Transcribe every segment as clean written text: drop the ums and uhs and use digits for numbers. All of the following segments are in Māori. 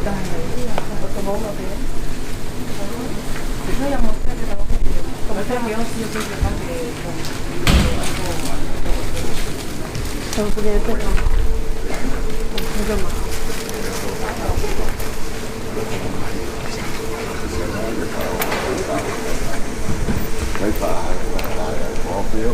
Dai, questo va bene. Noi abbiamo sempre come te che oggi io vedo anche stavo per dire te no. Insomma. Mấy phở có phiếu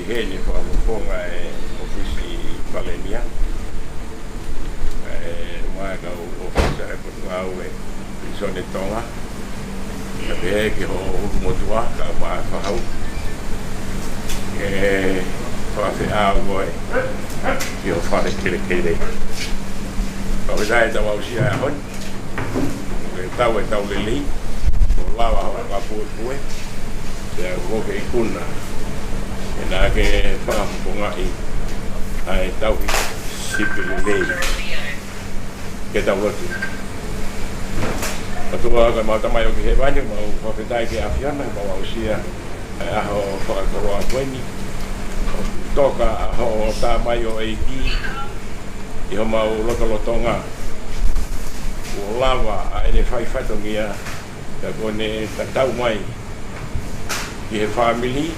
Heni kwa mfonga ofisi Valenia mwaga ofisa reportu aue isone tonga be ke ho motua ka ma fa hau fa fe aue yo fa de kele pa vai da wa usia hon tau le lava ka pu ya ko ke kuna na ke whakamupunga i ai tau i sipili lei ke tau rotu patua ka mau tamai o ki he wani mau whawhetai ke awhiana mau ausia ai aho whakakoroa tueni toka aho tā mai o eiki i ho mau lotolotonga o lava a ene whaiwhatongia ka kone tatau mai ki he family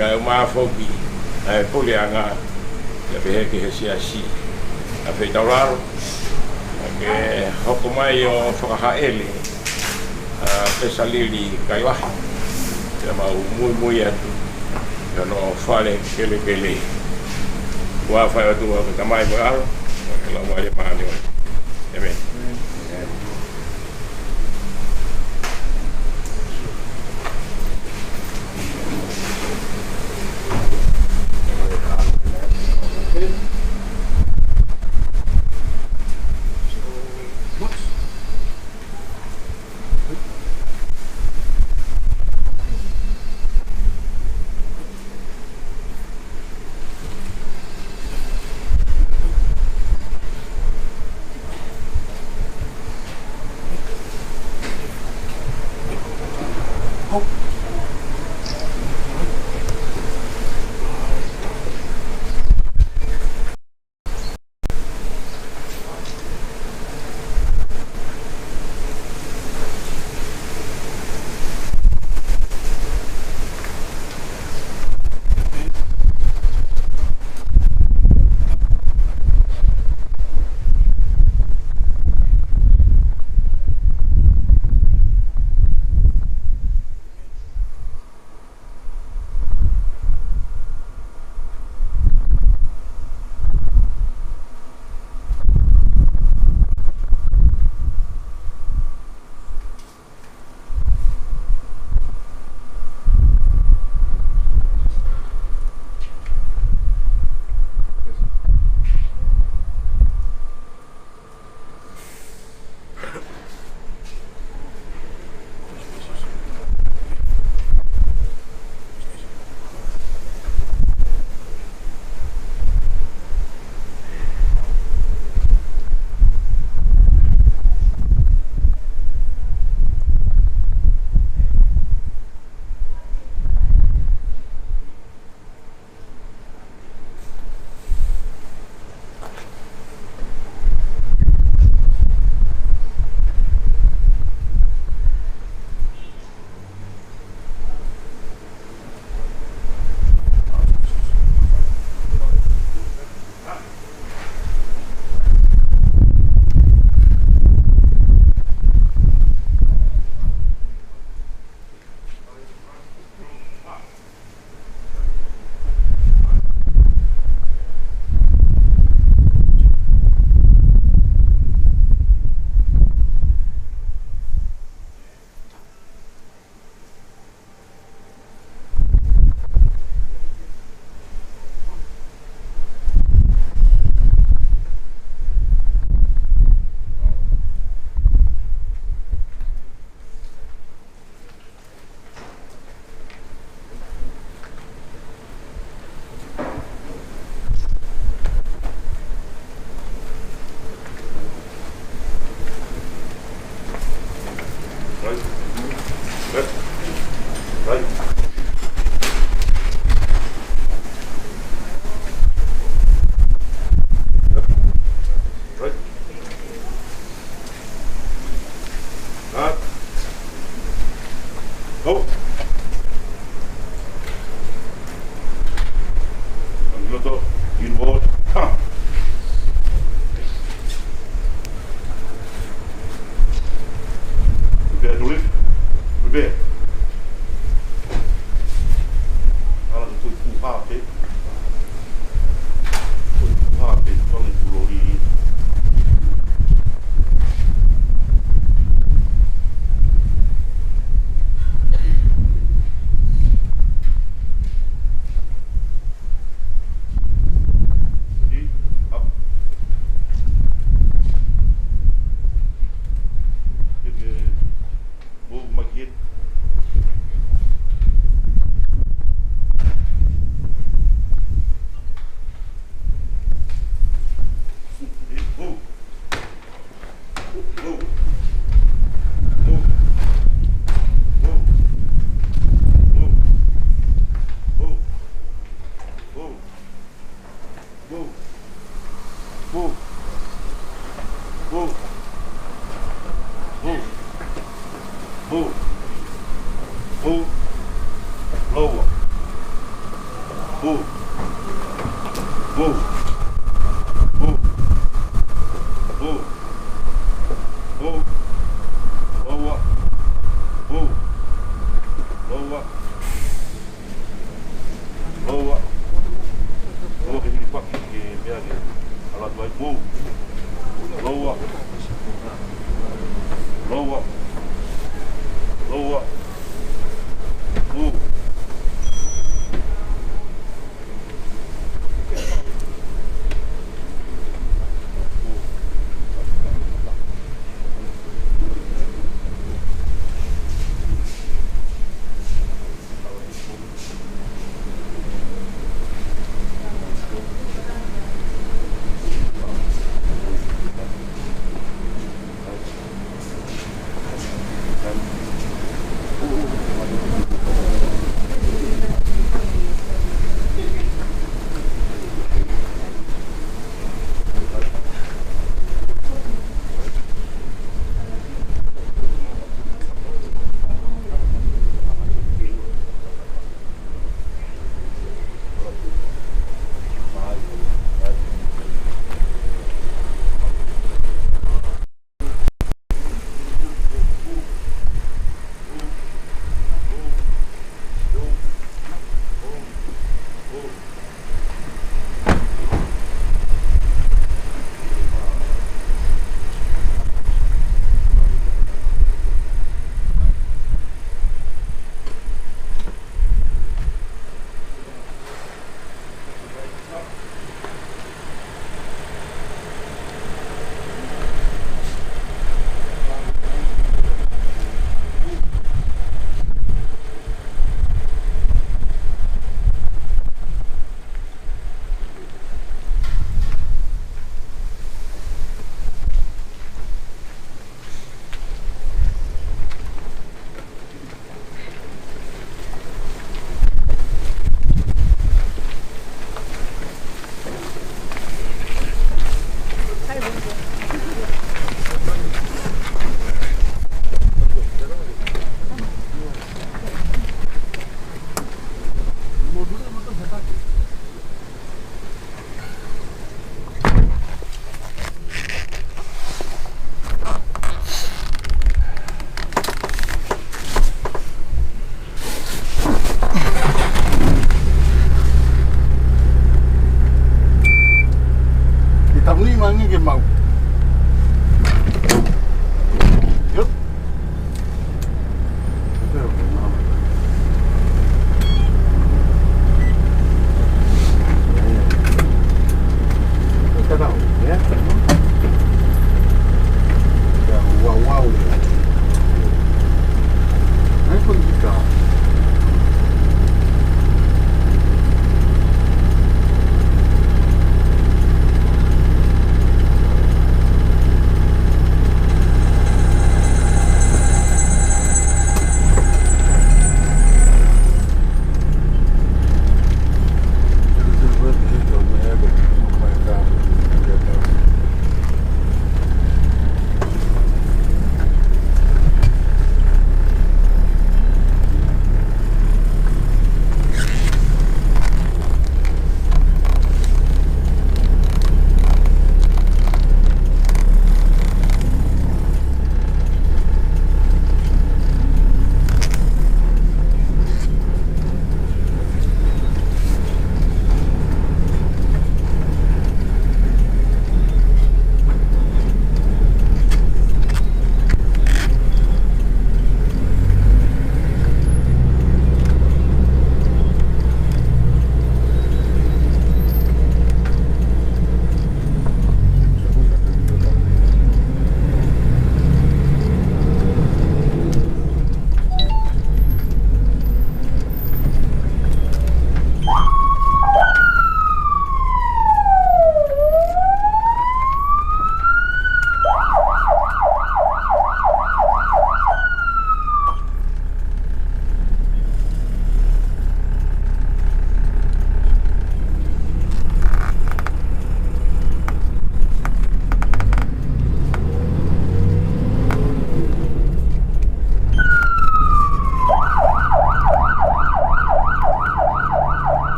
ka ma foki ai pole anga ya be ke he si a fe tauraro ke hoko mai o whakahaele a pesalili kai wahi ya mau mui atu ya no whare kele wa whai atu a tamai mo aro ke la mai maani o amen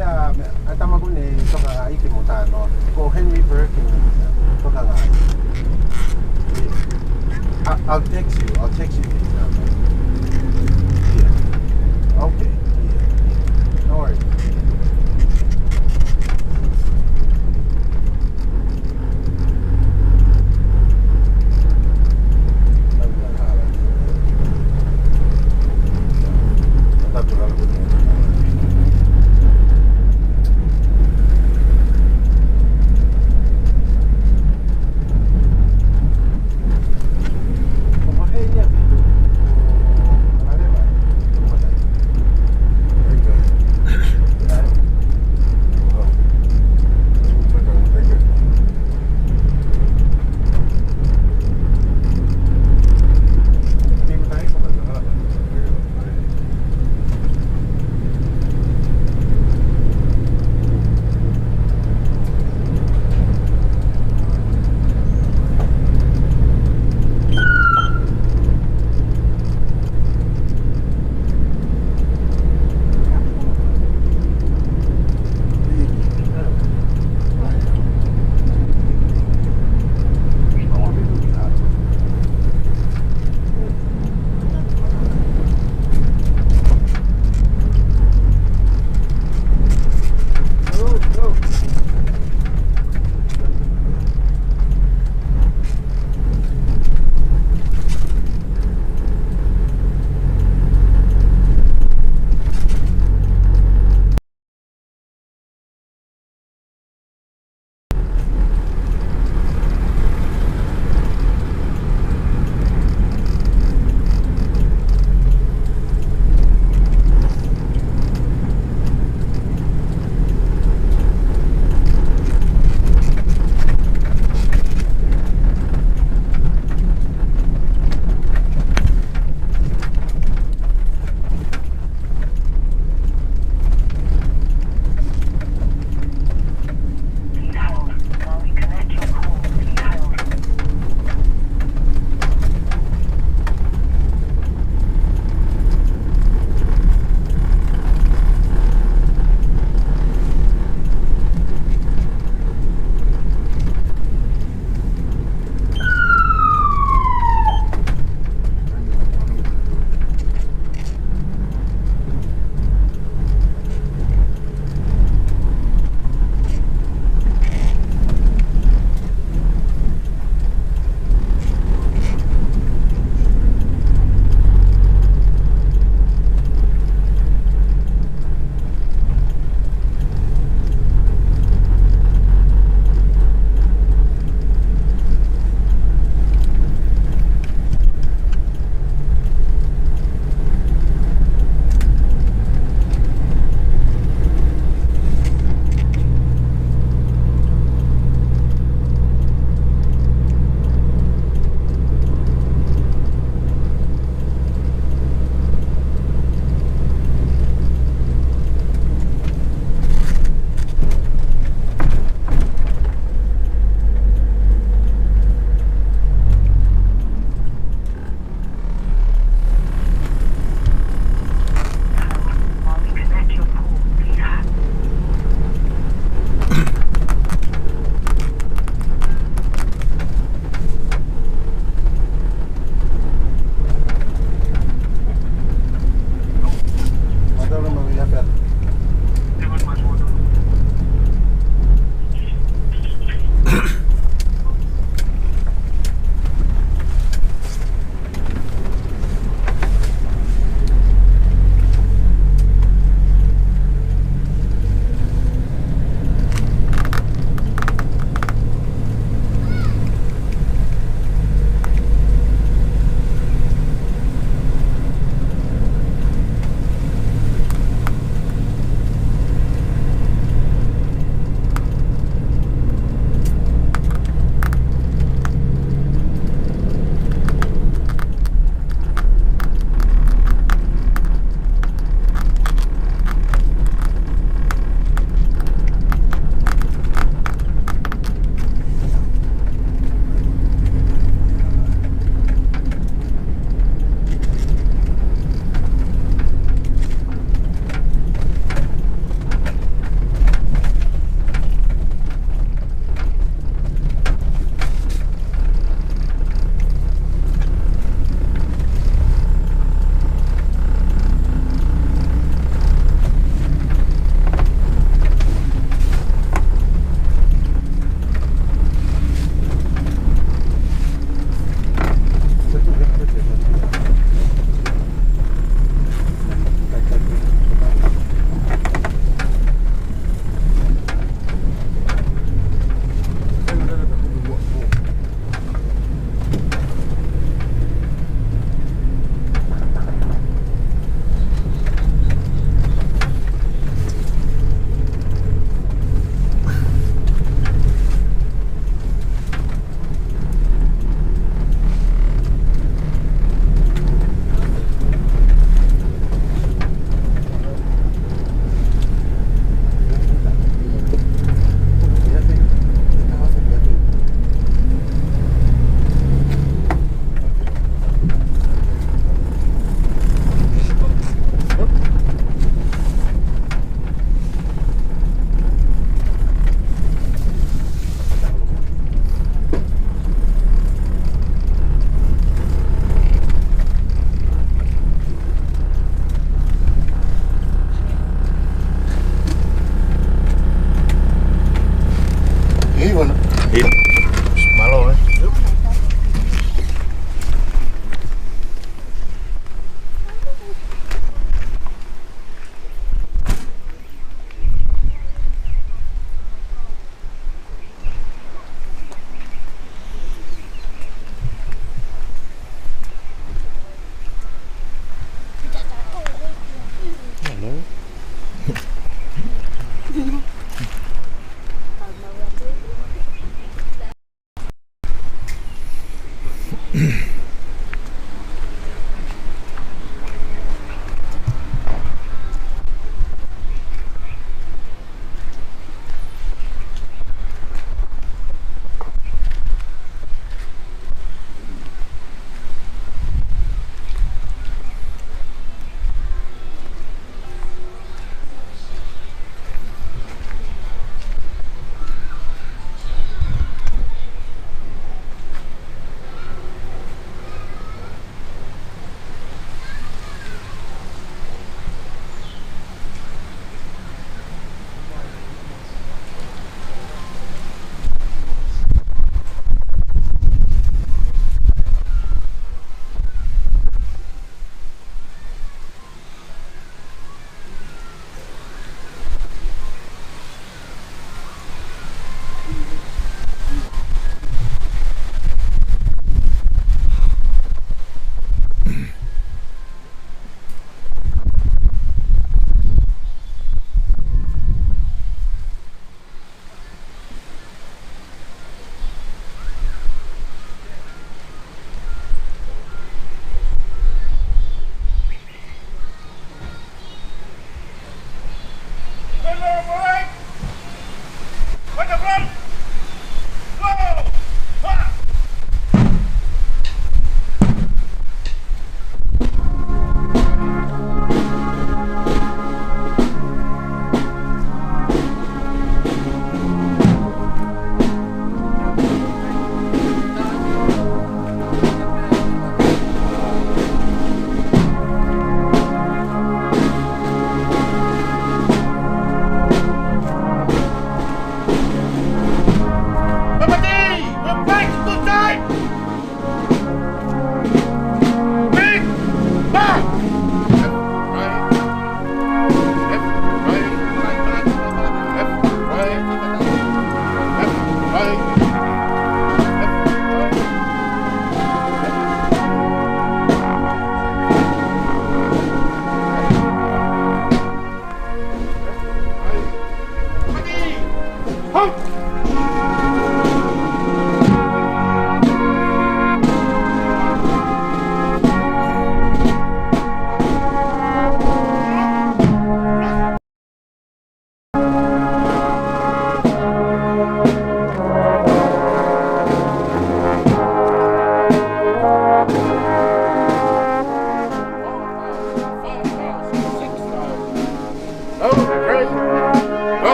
atama ko ni ito ka ikimutano ko Henry Birkin ito ka nga. I'll text you this number. Yeah. Okay. Yeah. No worries. Kumakain niya dito.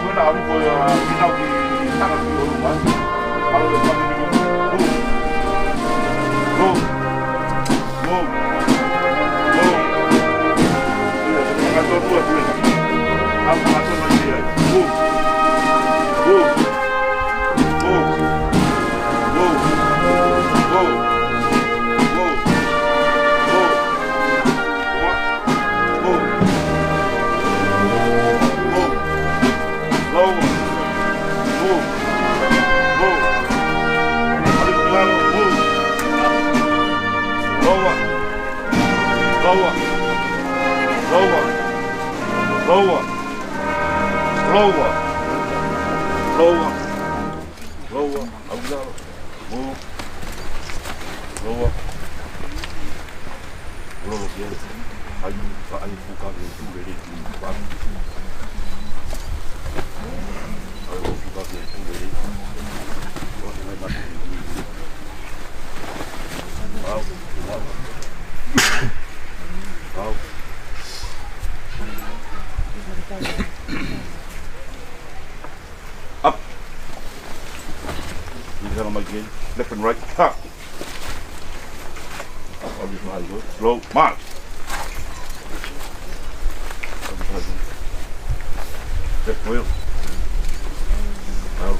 When I was up. You tell them again, left and right, top. Slow, march. Left wheel. Out.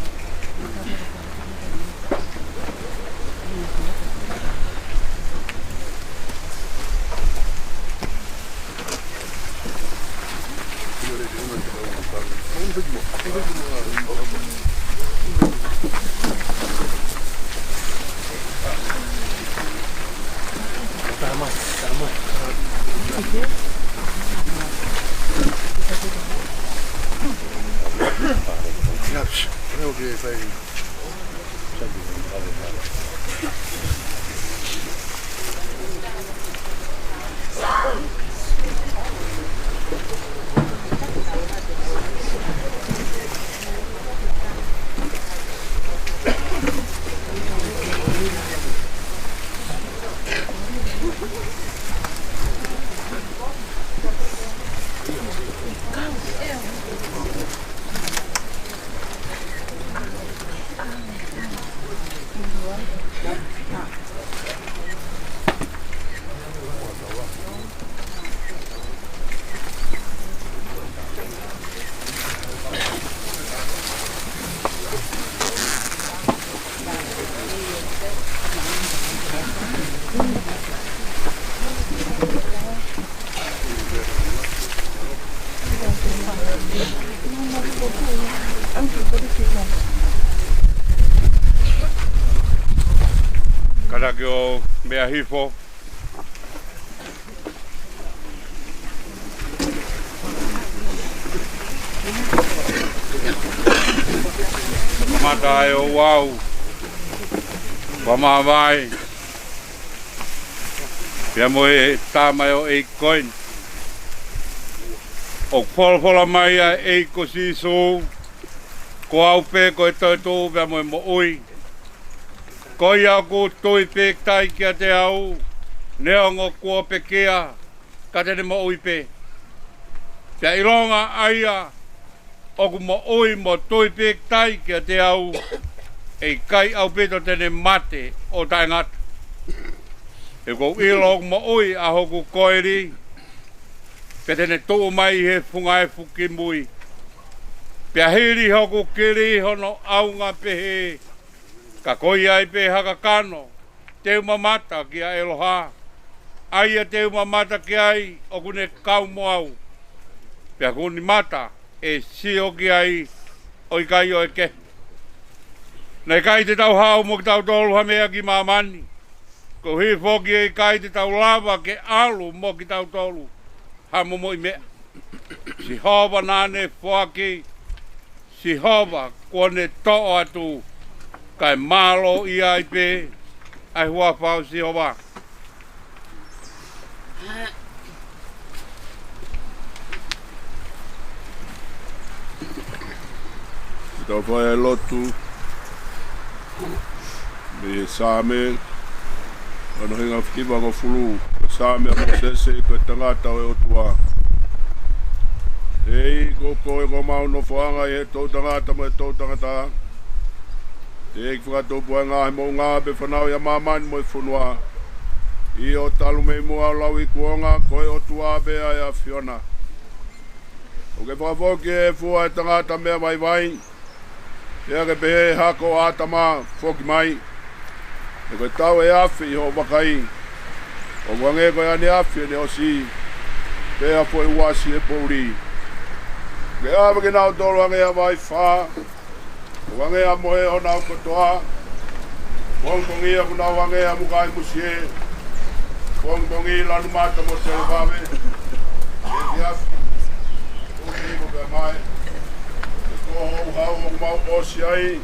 Kada o mea hifo. Mata e o wau. Wama vai. Pia moe tamai o e koin. O polpola mai a e ko siso. Ko au pe ko e tō pia moe mo ui. Ko ia ko toi pe tai kia te au. Nea ngo kua pe kia. Ka tene mo ui pe. Pia ironga aia. Oku mo ui mo toi pe tai kia te au. E kai au peto tene mate o tai ngata. E ko ilo mo ui a hoku koeri. Pe tene tō mai he fungai fuki mui. Pia hiri hoku kiri hono aunga pehe. Ka koi ai pe haka kano. Teu mamata ki a eloha. Aia teu mamata ki ai o kune kau moau. Pia kuni mata e sio ki ai o i kai o e ke. Nei kai te tau hao mo ki tau tolu ha mea ki mamani. Ko hi foki e kai te tau lava ke alu mo ki tau tolu. Ha momo i mea. Si hova nane fuaki. Si hova kone toa atu. Kai malo i ai pe. Ai hua pau si hova. Tau whai e lotu. Me e sāme. Ano hinga whikiwa ko fulu. Sāme a mo sese ko e tangata o e otua. Ei ko mau no whaanga e tau tangata mo e tau tangata. Te eik whakato pua ngā he mo ngā be whanau ia mamani mo e whunua. I o talu mei mua lau i kuonga koe o tua bea ia Fiona. O ke whakafoki e fua e tangata mea mai vai. Ea ke pehe hako atama foki mai. E koe tau e awhi i ho wakai. O wange koe ane awhi ne o si. Pea po e wasi e pouri. Ke awa ke nao tolu ange a vai wha. O wange a mohe o nao kotoa. Wongtongi a kuna wange a mukai musie. Wongtongi lanu mata mo se wawe. E ki awhi. O ki mo pe mai. E ko hou hau o mau osi ai.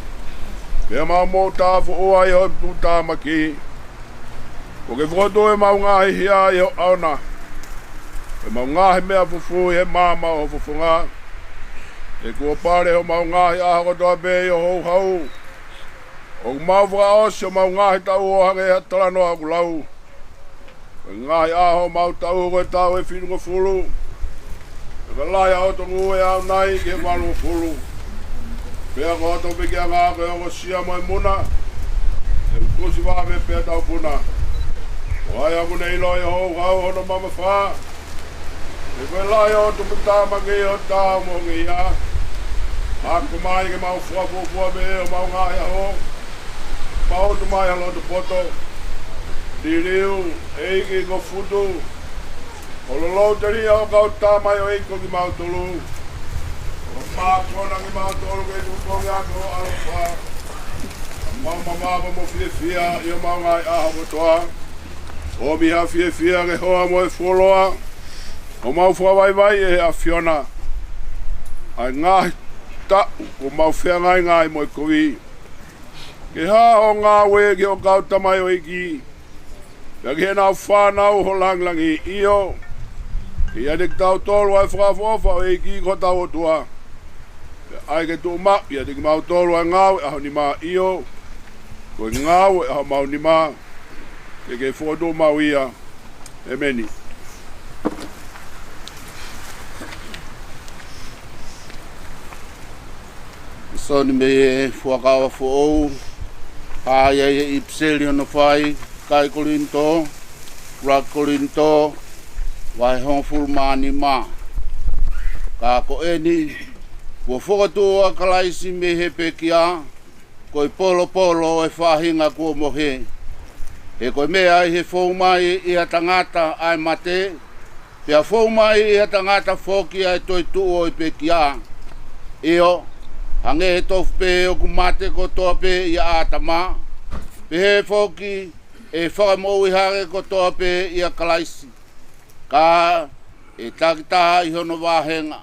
Pea mau mō tāwho o ai o tu tāmaki. Ko ke whoto e mau ngahi hia i o auna. E mau ngahi mea fufu he māma o fufunga. E kua pare o mau ngahi aha kotoa bei o hou hau. O mau wha osi o mau ngahi tau o hange ha talano a kulau. E ngahi aha o mau tau koe tau e whirunga fulu. E ka lai a otongu e au nai ke walu fulu. Pea ko ato piki a ngā koe o sia mo e muna. E kusi wawe pea tau puna. O ai aku nei loi hou hau hono mama wha. E koe lai o tumu tāmangi o tā mo ngi ia. Aku mai ke mau fua me o mau ngai aho. Mau tu mai alo tu poto. Diriu, eiki ko futu. O lolo teri au kau tā mai o eiko ki mau tulu. O mākona ki mau tulu ke tu kongi ako alfa. Mau mamama mo fia i o mau ngai aho kotoa. O miha fia ke hoa mo e foloa. O mau fua vai e a Fiona. Ai ngahi ta o mau whea ngai mo e kowi. Ke ha o ngā we ke o kau tamai o iki. Pea ke nau whanau ho langlangi iyo. Ke adik tau tolu ai whakafofa o iki ko tau o tua. Pea ai ke tu ma, i adik mau tolu ai ngau e aho ni ma iyo. Ko ngau e aho mau ni ma. Ke whodo mau ia. E meni. So ni me fuakawa fuou. Haya e ipseli ono whai. Kai kolinto. Rak kolinto. Wai hong fulmani ma. Ka ko eni. Kua whakatua kalaisi me he pekia. Koi polo e whahinga kua mohe. E koe mea i he whaumai i a tangata ai mate. Pea whaumai i a tangata whoki ai toi tuo i pekia. Eo. Hange he tofu pe o kumate ko toa pe i a atama. Pe he whoki e whakamou i hare ko toa pe i a kalaisi. Ka e takitaha i hono wahenga.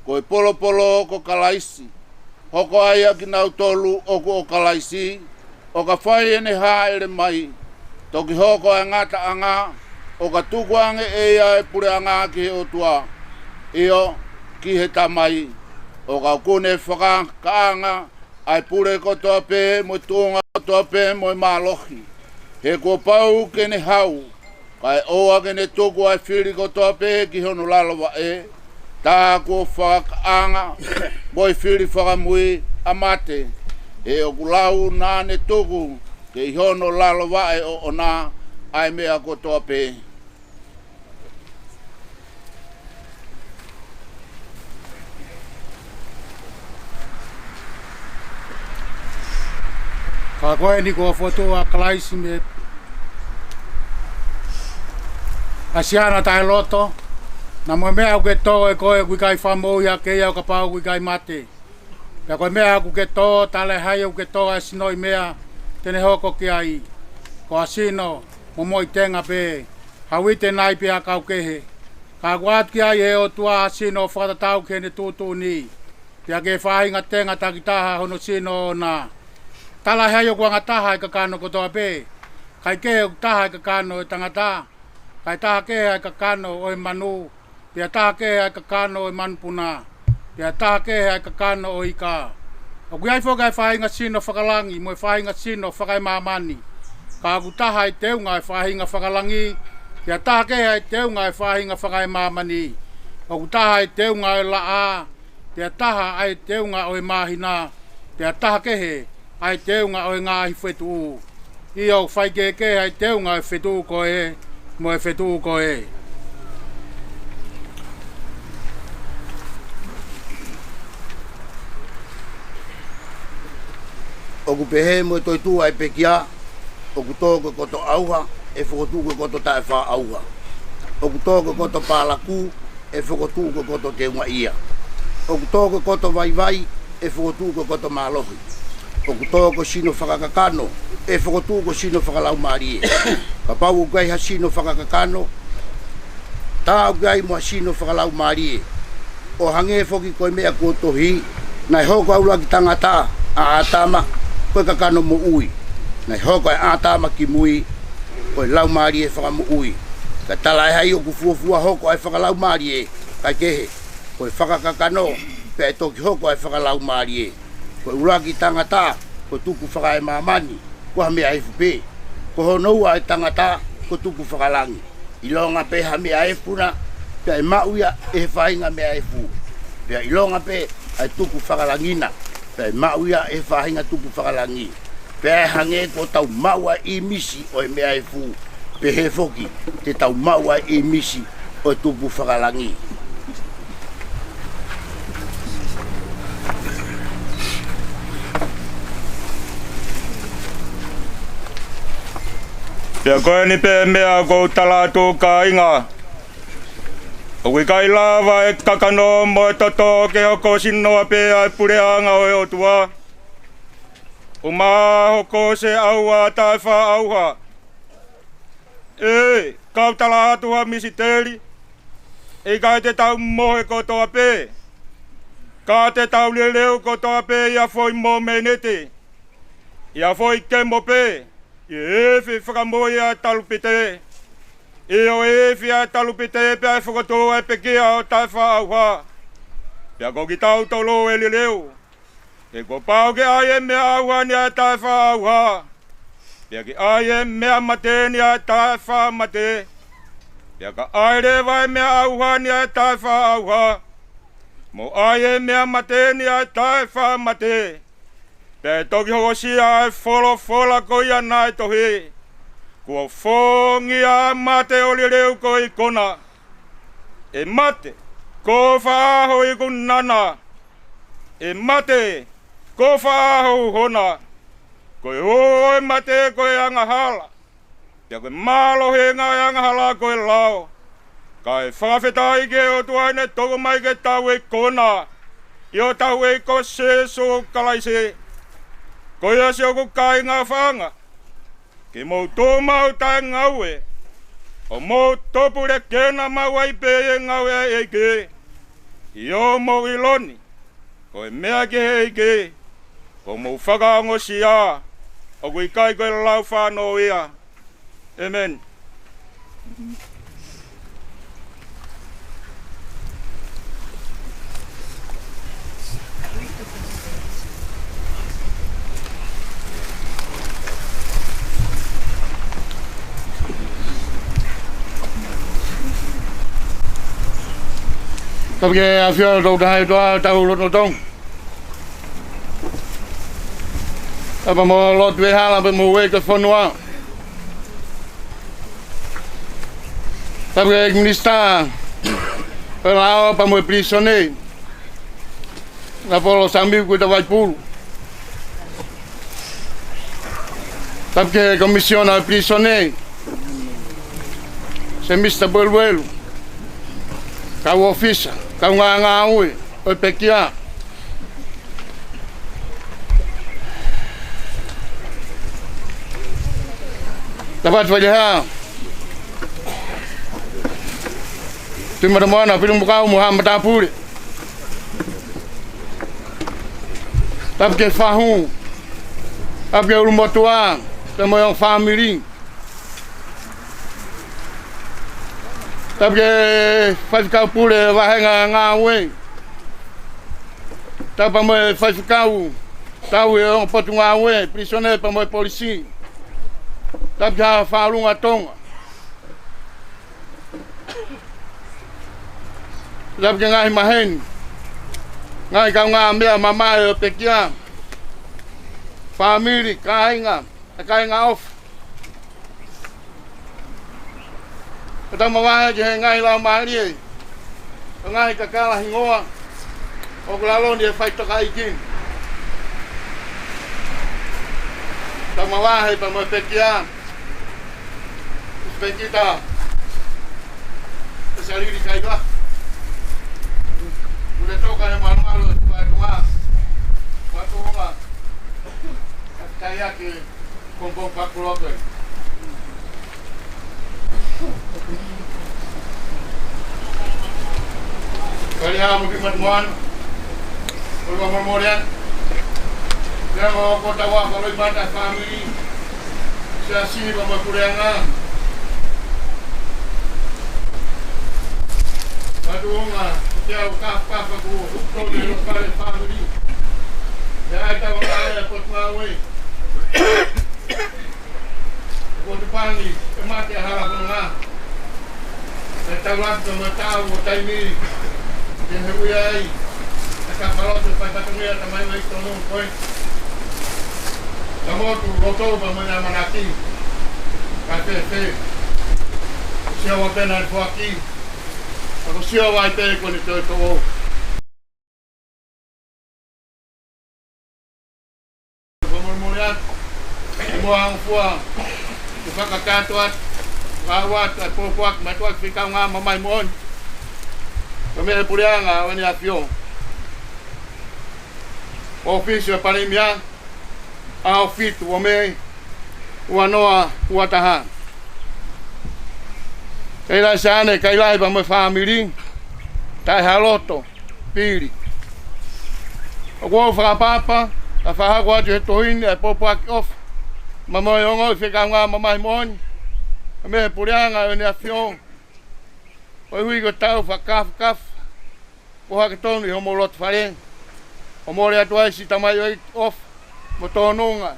Ko e polo ko kalaisi. Hoko ai a ki nau tolu oku o kalaisi. O ka whai ene haere mai. Toki hoko e ngata anga. O ka tuku ange e ia e pure anga ki he otua. Io ki he tamai. O ka kune whaka kaanga ai pure kotoa pe mo tuonga kotoa pe mo malohi. He ko pau kene hau. Kai oa kene tuku ai whiri kotoa pe ki hono lalawa e. Tā ko whaka kaanga mo whiri whaka mui amate. He o kulau nāne tuku ke hono lalawa e o ona ai mea kotoa pe. Ka koe ni kua whatua kalaisi me asiana tai loto. Na mo mea ke tō e koe kui kai whamou ia ke iau ka pau kui kai mate. Pea koe mea ku ke tō tale hai au ke tō e sinoi mea tene hoko ki ai. Ko asino mo moi tenga pe hawite nai pe a kau kehe. Ka kuat ki ai he o tua asino whatatau ke ne tūtū ni. Pea ke whahinga tenga takitaha hono sino na. Tala hea yo kua ngataha e kakano kotoa pe. Kai kehe o taha e kakano e tangata. Kai taha kehe e kakano o e manu. Pea taha kehe e kakano o e manpuna. Pea taha kehe e kakano o ika. O kui ai whoka e whahinga sino whakalangi. Mo e whahinga sino whakai mamani. Ka aku taha e teunga e whahinga whakalangi. Pea taha kehe e teunga e whahinga whakai mamani. O kutaha e teunga e la a, pia taha ai teunga o e mahina, pia taha kehe ai teunga o e ngā hi whetu. I au whai ke ai teunga e whetu ko e, mo e whetu ko e. O ku pehe mo toi tu ai pekia, o ku tōko koto auha, e whakotuko koto tae wha auha. O ku tōko koto pālaku, e whakotuko koto te unga ia. O ku tōko koto vai, e whakotuko koto mālohi. O ku tōko sino whakakakano, e whakotuko sino whakalau marie. Ka pau o gai ha sino whakakakano, tā o gai mua sino whakalau marie. O hange whoki koe mea kotohi, nai hoko aula ki tangata, a atama, koe kakano mo ui. Nai hoko e atama ki mui, koe lau marie whakamu ui. Ka tala e hai o ku fuafua hoko ai whakalau marie, kai kehe, koe whakakakano, pe e toki hoko ai whakalau marie. Koe uraki tangata, koe tuku whakae mamani, koe mea e fupe. Koe honoua e tangata, koe tuku whakalangi. Ilonga pe ha mea e funa, pe e mauia e whainga mea e fu. Pe ilonga pe ai tuku whakalangina, pe e mauia e whainga tuku whakalangi. Pe e hange ko tau maua i misi o e mea e fu. Pe he foki, te tau maua i misi o e tuku whakalangi. Pea koe ni pe mea kou talatu ka inga. O kui kai lava e kakano mo e toto ke hoko sinoa pe ai pureanga o e otua. O maa hoko se aua tai wha auha. E, kau talatu ha misiteri. E kai te tau mohe ko toa pe. Ka te tau leleu ko toa pe ia foi mo menete. Ia foi kemo pe. I efi whakamoe a talupite. I o efi a talupite pe ai whakatoa e pekia o tai wha auha. Pea ko ki tau tolo e leleu. E ko pau ke ai e mea auha ni a tai wha auha. Pea ki ai e mea mate ni a tai wha mate. Pea ka ai rewa e mea auha ni a tai wha auha. Mo ai e mea mate ni a tai wha mate. Pe toki hoko sia e fola ko ia nai tohi. Kua fongi a mate o lireu ko i kona. E mate, ko whaaho i kunana. E mate, ko whaaho hona. Ko i hoe mate ko i angahala. Pea koe mālohe ngā i angahala ko i lao. Ka e whakawhetai ke o tuaine toko mai ke tau e kona. I o tau e ko se so kalaise. Ko ia se o ko kai ngā whanga. Ke mou tō mau tai ngaue. O mou topure kena mau ai pe e ngaue e ke. I o mou iloni. Ko e mea ke hei ke. Ko mou whakaongo si a. O kui kai koe lau whanau ia. Amen. Tapi ke afia tau tahi toa tau loto tong. Apa mo lot we hala pe mo we ke fonua. Tapi ke minister pelao pa mo prisone. Na polo sambi ku ta vai pulu. Tapi ke komisión a prisone. Se Mr. Bolwell. Kau ofisa, kau ngā ui, oi pekia. Dapat wajah. Tuma da mana film kau Muhammad Apuri. Tapi ke fahu. Tapi ke rumah tua, temo yang family. Tapi faz kau pule vai ngā ue. Tapi mo faz kau tau e on potu ngā ue, prisioneiro pa mo polisi. Tapi já falu ngā tonga. Lap ke ngai mahen. Ngai ka ngā mea mamae o pekia. Family, kainga off. Kata mamae je ngai lau mali e. Ngai ka kala hingoa. O klalon dia fai toka ikin. Ta mamae pa mo pekia. Pekita. Saliri di kaiga. Udah toka yang malu-malu pa tunga. Waktu nga. Kaya ke kompong pakuloke. Kaya mo kimatmuan. Ulma memorian. Kaya mo ko tawa ko ibada family. Siya sini pa makurengan. Aduh nga, kaya ka ko hukto ni lokal family. Ya ita wala pot mawe. Ko tupani, mati harap nga. Ita wala ko matao taimi. Din huyay. Nakapalo sa pagpatungiya tamay may tunong point. Tamo tu loto pa mga manaki. Kafe. Siya wa penan fuaki. Ako siya wa ite ko nito ito. Pemurmurian buang fuang. Ipakakatuat kawat at pupuak matuak fikaw nga mamay moon. Kami puliang nga wani afyo. Ofisyo palimya outfit wame wanoa wataha. Kaila sane kaila ba mo family. Tai haloto pili. Ako fra papa, a fa agua de toin e popak off. Mama yongo fika nga mama mon. Me pulianga ni afion. Oi hui go tau fa kaf. Ko ha keton ni homolot fare. Homole atwa si tamayo off. Motononga.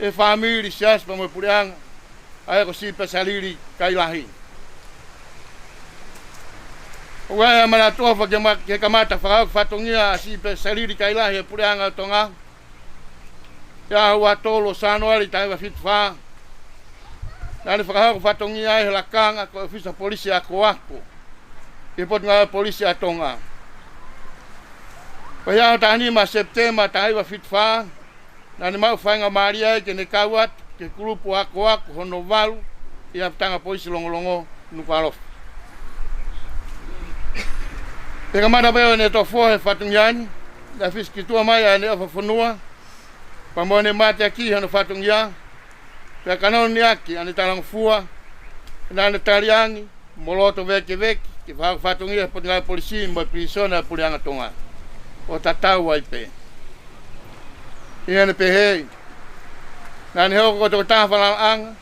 E family sias pa mo pulianga. Ai ko si pesaliri kailahi. Uga mana tofa ke kamata fa fatongia si pesaliri kailahi pulianga tonga. Ya wa tolo sanuari tai wa fitfa. Nani fa fatongia e lakanga ko ofisa polisi ako. Ipot nga polisi atonga. Kaya tani ma September tai wa fitfa. Nani mau fanga Maria ke ne kawat ke grupo ako hono valu ia tanga polisi longo nukalof. Pega mada beo ne to fo fatungyani da fiski tua mai ne fa fonua. Pamone mate aqui no fatungia. Pega kanon ni aqui ane talang fua. Nane taliani moloto veke ke fa fatungia potinga polisi mo prisona pulianga tonga. O tatau ai pe. Ia ne pehe. Nane ho ko to ta fa ang.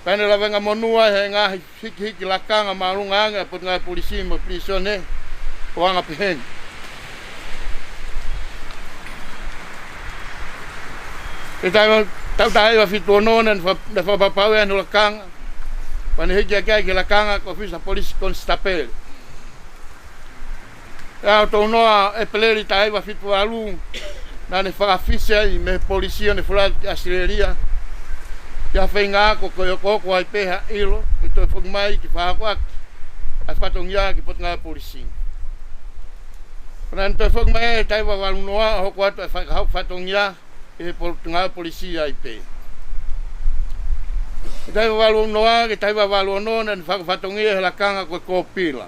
Pane la venga monua he nga hiki lakanga malunga potinga polisi mo prisone. Wanga pehe. Kita tahu fitu nonen da fa papawe no lakanga. Pane hiki ke lakanga ko ofisa polisi constable. Ya to no e peleri tai va fitu alu. Na ne fa afisia i me polisia ne fula asileria. Ya fenga ko ko ai peha ilo, to fo mai ki fa ko a fatongia ki potnga polisi. Pranto fo mai tai va valnoa ho ko fa fatongia e potnga polisi ai pe. Tai va valnoa ki tai va valno na fa fatongia la kanga ko pila.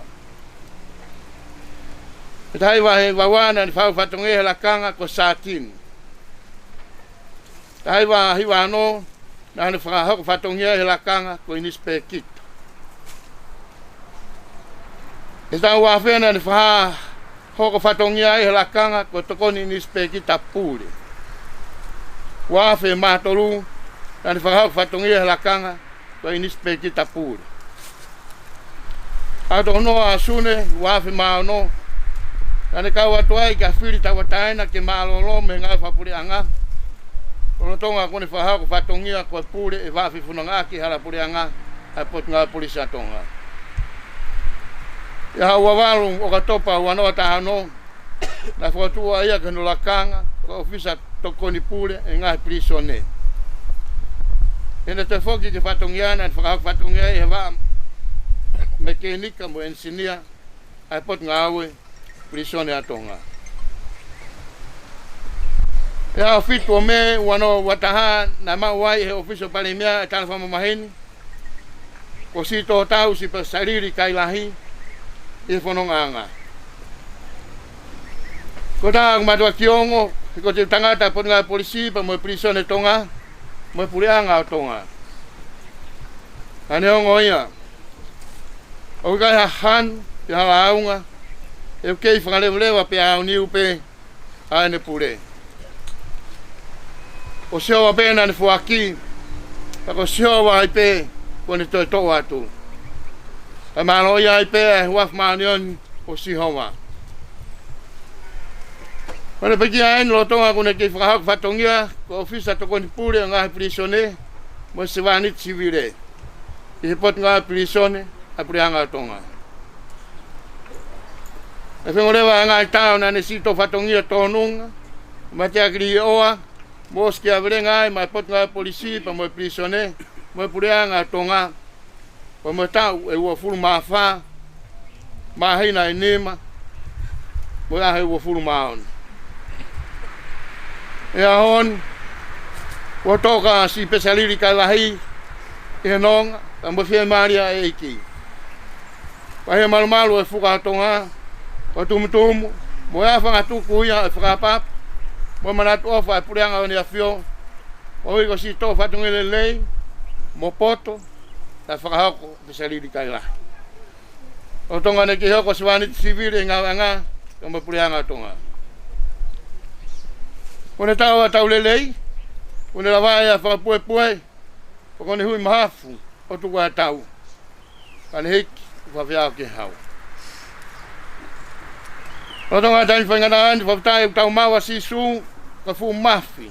Tai va wana ni fa fatongia la kanga ko satin. Tai va hiwano na ni fa fatongia la kanga ko inispekit. Esta wa fena ni fa ko fatongia la kanga ko to ni inispekit tapuli. Wa fe matolu na ni fa fatongia la kanga ko inispekit tapuli. Adono asune wa fe maono. Ane kau atuai ka fili tawataina ke malolo me nga fa puli anga. Ono tonga ko ni fa ko fatongia ko puli e va fi funanga ki hala puli anga a pot nga polisi atonga. Ia wawalu o ka topa wanoa tahano. Na whatua ia ka nulakanga, ka ofisa tokoni pule e ngai prisone. Ena te whoki ke whatongiana, e whakahak whatongia e hewa mekenika mo ensinia, ai pot ngawe prisone atonga. Ia fitu o me wano wataha na mawai he ofisa palimia e tala whamamahini. Ko sito tau si pa sariri kai lahi e whanonganga. Ko tā matua kiongo, ko te tangata po ngā polisi pa mo prisone tonga, mo pureanga o tonga. Ane ongo ia. O kai han, te hala aunga, e ukei whangalewa pe au niu pe, aene pure. O seoa pēna ne fuaki, tako seoa ai pe, kone toi tō atu. E mano ia ai pe, e huaf maanion o sihoa. Kone peki aen lo tonga kone kei whakahak whatongia, ko ofisa tokoni pure ngahi prisone, mo se wanit sivire. I pot ngahi prisone, a pureanga tonga. E whengorewa ngahi tau na ne sito whatongia tōnunga, ma te akiri oa, moski a vire ngai, ma pot ngahi polisi, pa mo prisone, mo pureanga tonga, pa mo tau e ua furu mawha, ma heina e nema, mo ahe ua furu maon. E ahon, o toka si pesaliri kai lahi, e nonga, ka mo fie maria e iki. Pa he malumalu e whukatonga, o tumutumu, mo ea whangatuku ia e whakapap, mo manatu ofa e pureanga o ni a fio, o iko si tō whatungele lei, mo poto, ta whakahoko pesaliri kai lahi. O tonga ne ki hoko siwaniti siviri e ngā, ka mo pureanga tonga. Kone tau a tau lelei, kone lawai a whakapue, kone hui mahafu, o tuku a tau. Kane hiki, whawhiao ke hau. O tonga tani whainganaan, whawtai u tau mawa sisu, ka fu mafi.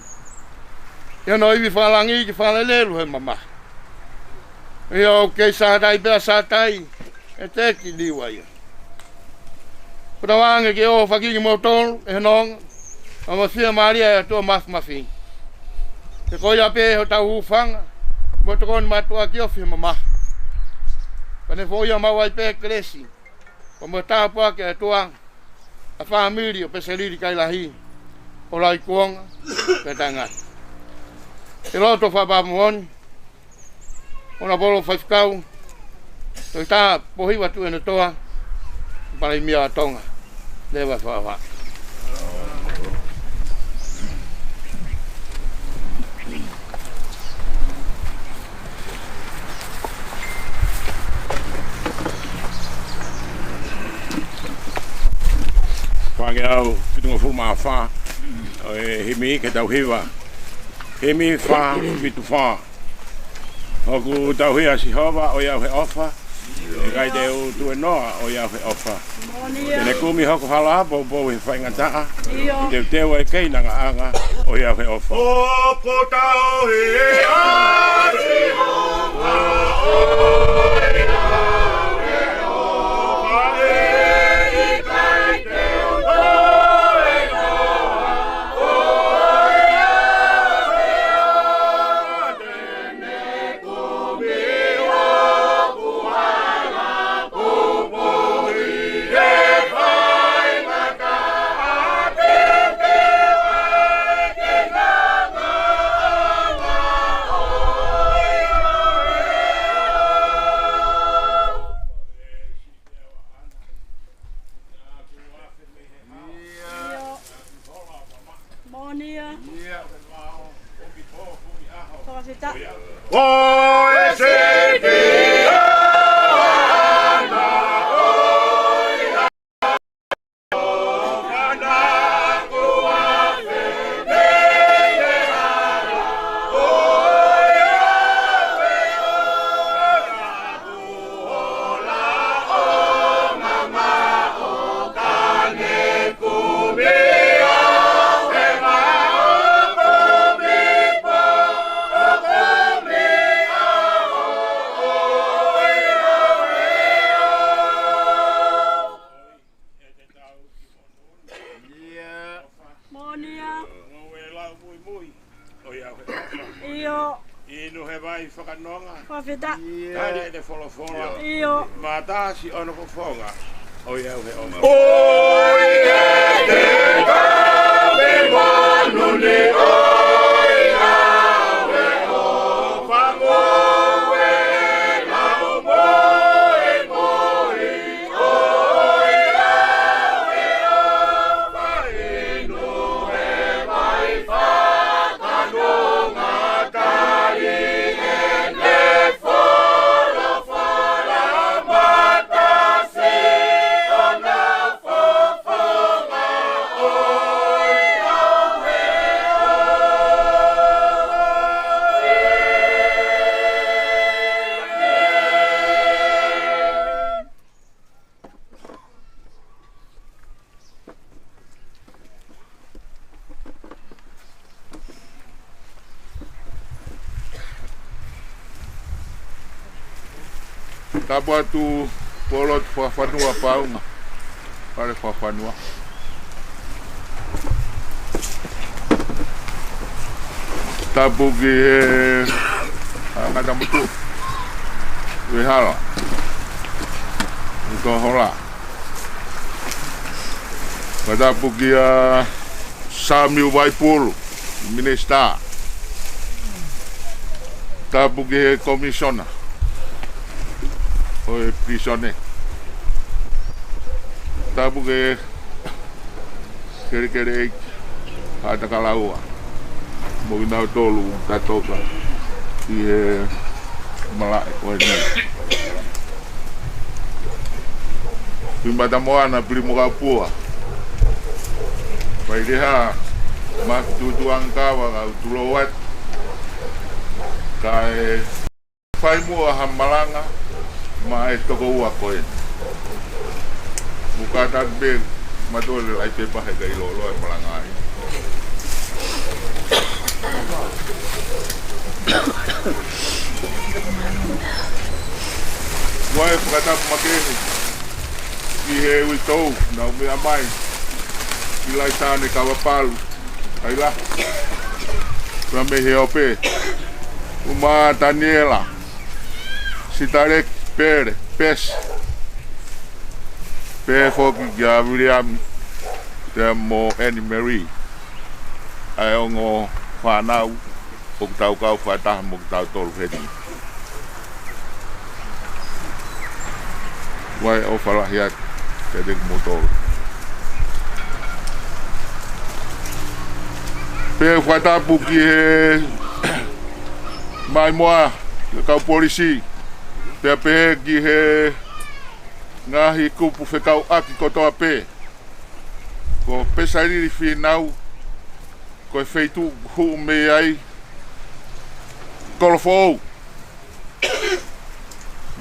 Ia no iwi whalangi ki whalelelu he mama. Ia o kei sātai pēr sātai, e teki liwa ia. Kota wange ke o whakiki motolu, e nonga, ama fia maria e tua mafi. Te koia pe ho tau hufanga, mo te koni matua ki ofi mama. Kane foia mawai pe kresi, o mo tāpua ke e tua a whamiri o pesaliri kai lahi, o lai kuonga, pe tangat. Te loto whapamuoni, o na bolo whaifkau, toi tā pohiwa tu ene toa, palai mia atonga, lewa whawa. Whange au, pitunga fu maa wha, he mi ke tau hewa. He mi wha, pitu wha. Hoku tau hea si hawa, o iau he ofa. E kai te u tue noa, o iau he ofa. Tene kumi hoku hala bo he whaingataa. Te tewa e kei nanga anga, o iau he ofa. Opo tau he a si honga, o iau he ofa e i kai te Oia Io. inu he vai whakanonga. Whawheta. Tari e te wholofola. Io. Mā tāsi ono whawhonga. Oia he onga. Oia te kawe manu ni oia we o whangoe lau moe moe oia we o whainu he mai whakanonga tari e le whora whora matase ona whawhonga oia we Tapu atu polot whawhanua paunga. Pare whawhanua. Tapu ki he angata mutu. Wihala. Iko hola. Tapu ki Samuel Waipulu. Minister. Tapu ki he commissioner. Oi prisone. Tapu ke kere hata kalaua. Mo ina tolu katoka. Ie malai oi. Pimata moana primo kapua. Pai deha mak tutuang kawa ka tulowat. Kai fai mua hamalanga. Ma e toko ua koe. Bukata be matole lai te pahe kai lolo e malangai. Wai bukata makeni. Ki he ui tau na umi amai. Ki lai tāne kawa palu. Kai la. Kura me he ope. Uma Daniela. Sitarek Pere, pes. Pe foki ya William te mo Annie Marie. Ai ongo whanau o tau kau whataha mo tau tolu heti. Wai o whalahiat te dek mo tolu. Pe whatapu ki he mai moa kau polisi. Te ape ki he ngahi kupu whekau aki kotoa pe. Ko pesariri whinau. Ko e wheitu huu me ai. Kolofou.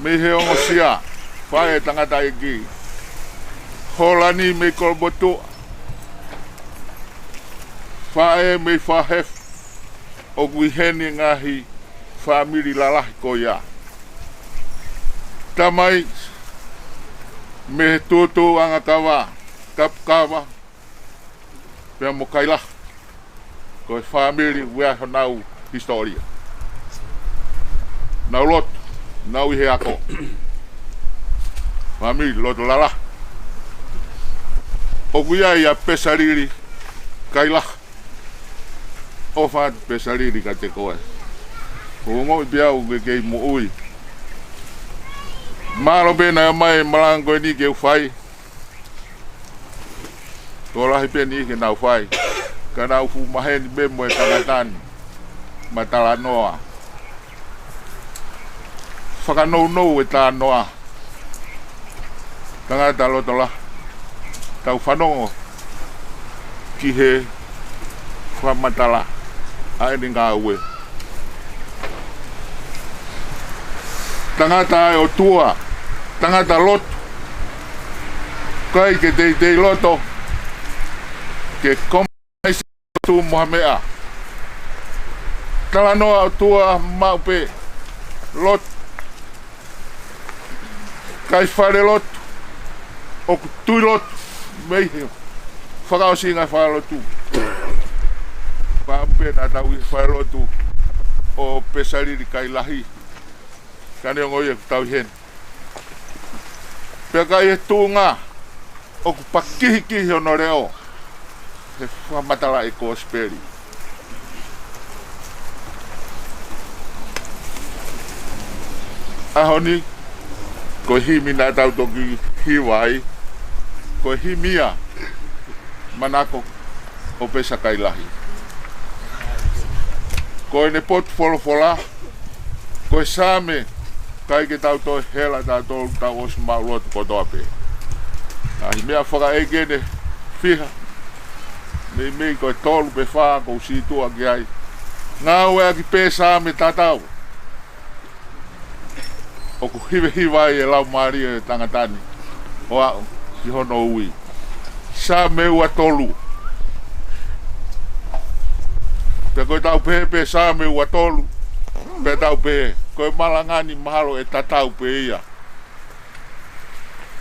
Me he ongo sia. Whae tangata e ki. Holani me kolbotu. Whae me whahef. O guiheni ngahi whamiri lalahi ko ia. Tamai me tutu anga kawa kapkawa pe mo kaila ko family we now historia na lot na we ako family lot lala o guia ya pesariri kaila o fa pesariri ka te koe o mo bia o ke mo ui Malo bena mai malango ni ke fai. Tola hi peni ke na fai. Kana fu mahen be mo tanatan. Matala noa. Faka no eta noa. Tanga talo tola. Tau fano. Ki he fa matala. Ai ninga we. Tangata o tua. Tangata lot. Kai ke te loto. Ke kom tu Mohamea. Talano o tua maupe. Lot. Kai fare lot. O tu lot. Mei. Whakao singa whalo tu. pena tau i whailotu o pesariri kai lahi. Kane o ngoi e tau hen. Pea kai e tūnga o ku pakihi ono reo. He whamatala e ko speri. Ahoni, ko himi nā tau toki hiwai, ko himia manako o pesa kai lahi. Ko ne pot folofola, ko same kai ke tau to hela tau tau os maulot ko tope. Ai mea whaka ege ne whiha. Me ko tolu pe wha ko situa ki ai. Ngā ue aki pē same tatau. O ku hiwai e lau maria e tangatani. O au, si hono ui. Sa me ua tolu. Pe koe tau pe sa me ua tolu. Pe tau pe, koe malangani mahalo e tatau pe ia.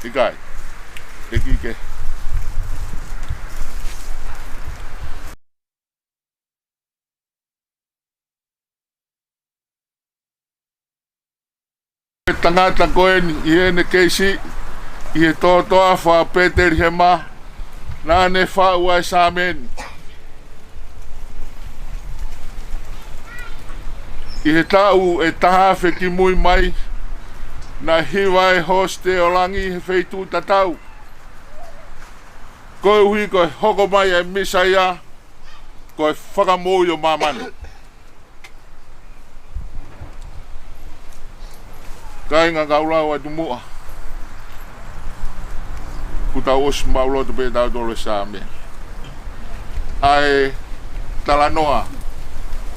Ikai, e kike. Tangata koen i ene keisi i he toa wha Peteri he ma nā ne wha ua e sāmen i he tau e taha wheki mui mai na hiwa e hoste o langi he wheitu tatau koe hui koe hoko mai e misaia koe whakamoi o mamani kai ngā kaulau atu mua. Kuta os mauloto pe tau tole sāme. Ai talanoa.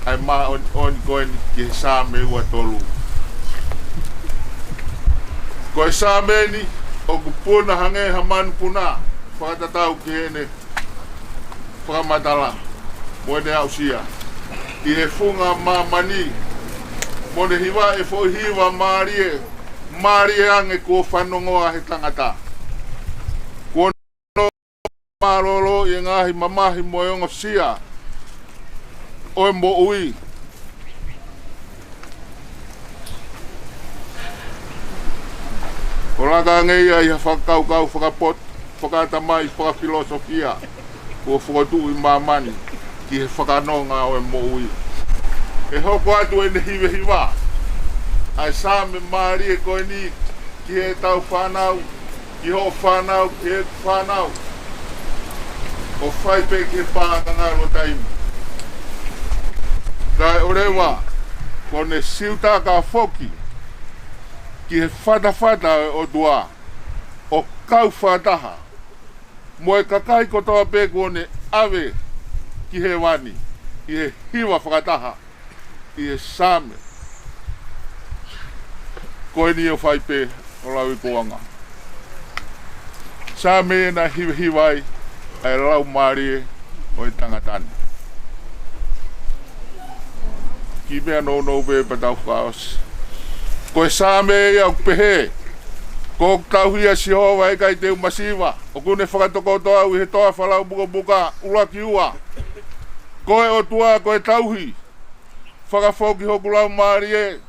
Ai ma on koen ki sāme ua tolu. Koe sāme ni o kupuna hange haman puna. Whakatatau ki hene. Whakamatala. Moene au sia. I he funga mamani. Mone hiwa e fo hiwa marie ange ko whanongoa he tangata. Ko no marolo i ngahi mamahi moiongo sia. Oe mo ui. O laka ngeia i ha whakaukau whakapot, whakatamai, whakafilosofia. Ko whakatu i mamani ki he whakanonga oe mo ui. E hoko atu e ne hiwa. Ai sāme maari e koe ni ki he tau whanau, ki ho whanau, ki he whanau. O whai pe ki he pānganga lo taimu. Kai orewa, ko ne siuta ka whoki, ki he whata o tua, o kau whataha. Mo e kakai kotoa pe ko ne awe ki he wani, ki he hiwa whakataha. I e sāme koe ni o whai pē o lau i koanga. Sāme e na hiwai ai lau marie o i tangatani. Ki mea no pe patau whaos. Koe sāme e au pehe. Ko tau hia si hoa e kai te umasiwa. O kune whakatoko toa i he toa whalau buka ula ki ua. Koe o tua koe tauhi. Whakafoki hoku lau maari e.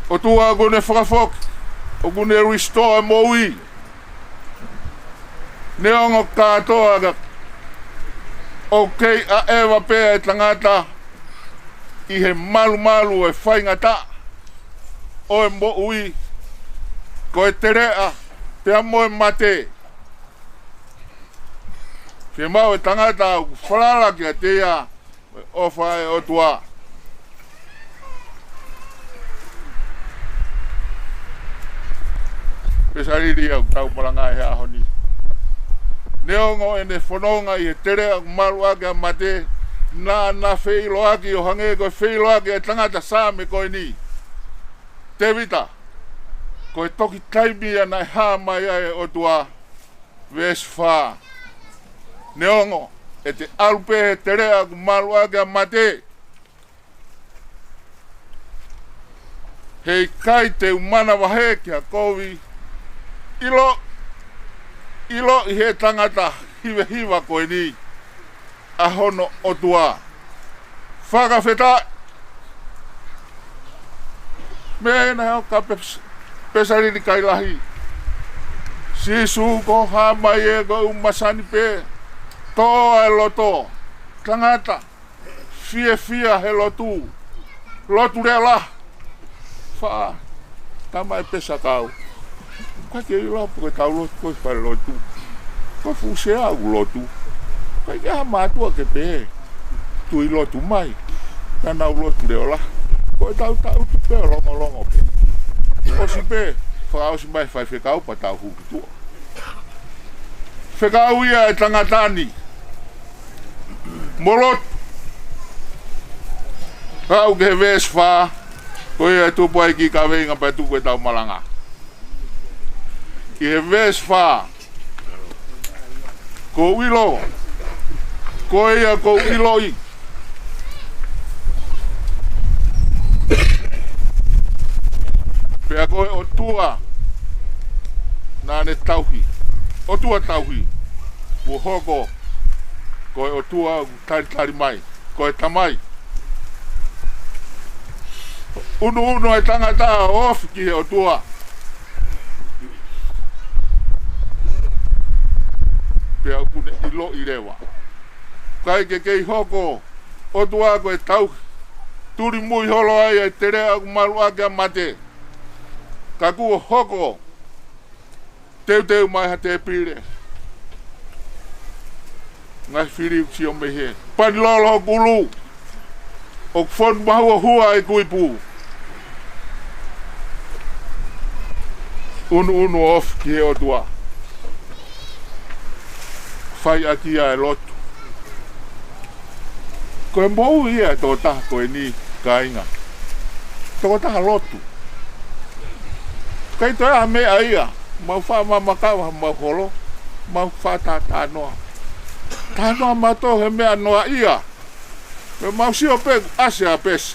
O tua kone whakafoki. O kone restore moui. Ne ongo katoa ka. O kei a ewa pēa e tangata. I he malu e whaingata. O e mo ui. Ko e terea. Pea mo e mate. Ke mau e tangata whalala ki a tea o whae o tua. Pesariri au tau parangai he ahoni. Neongo e ne whanonga i he tere aku maru ake a mate na wheilo aki o hange koe wheilo aki e tangata sāme koe ni. Te vita, koe toki taimia nai hāmai ai o tua Vesfa. Neongo, e te alupe he tere aku maru ake a mate. Hei kai te umana wahe ki a kovi. ilo i he tangata hiwa koe ni a hono o tua. Whakawheta mena heo ka pesariri kai lahi. Sisu ko hama e ko umasani pe toa e loto tangata fia he lotu rea la fa tama e pesa kau ka ke ilo po ka lotu ko fa lotu ko fu se a lotu ka ya ma tu ke pe tu ilo tu mai na lotu rea la ko tau tu pe longo pe o si pe fa o si mai fa fe kau pa tau hu tu Whekau ia e tangatani. Molot. Kau ke ves wha. Ko ia e tupu ai ki ka wenga pa tuku e tau malanga. Ki he ves wha. Ko wilo. Ko ia ko wilo i. Pea koe o tua. Nane tauhi. O tua tauhi. Wo hoko koe o tua tari mai koe tamai unu e tangata off ki o tua pea kune ilo i rewa kai ke kei hoko o tua koe tau turi mui holo ai e tere aku malu ake mate kaku o hoko teu mai ha te pire ngai firi si o mehe pan lolo gulu o fon mahu hua e kuipu unu off ki o tua fai aki a e lotu koe mou ia tō taha koe ni kainga tō taha lotu kai toi a mea ia mau wha mamakawa mau holo mau wha tā noa Tano mato he mea noa ia. Me mau si o pe ase a pes.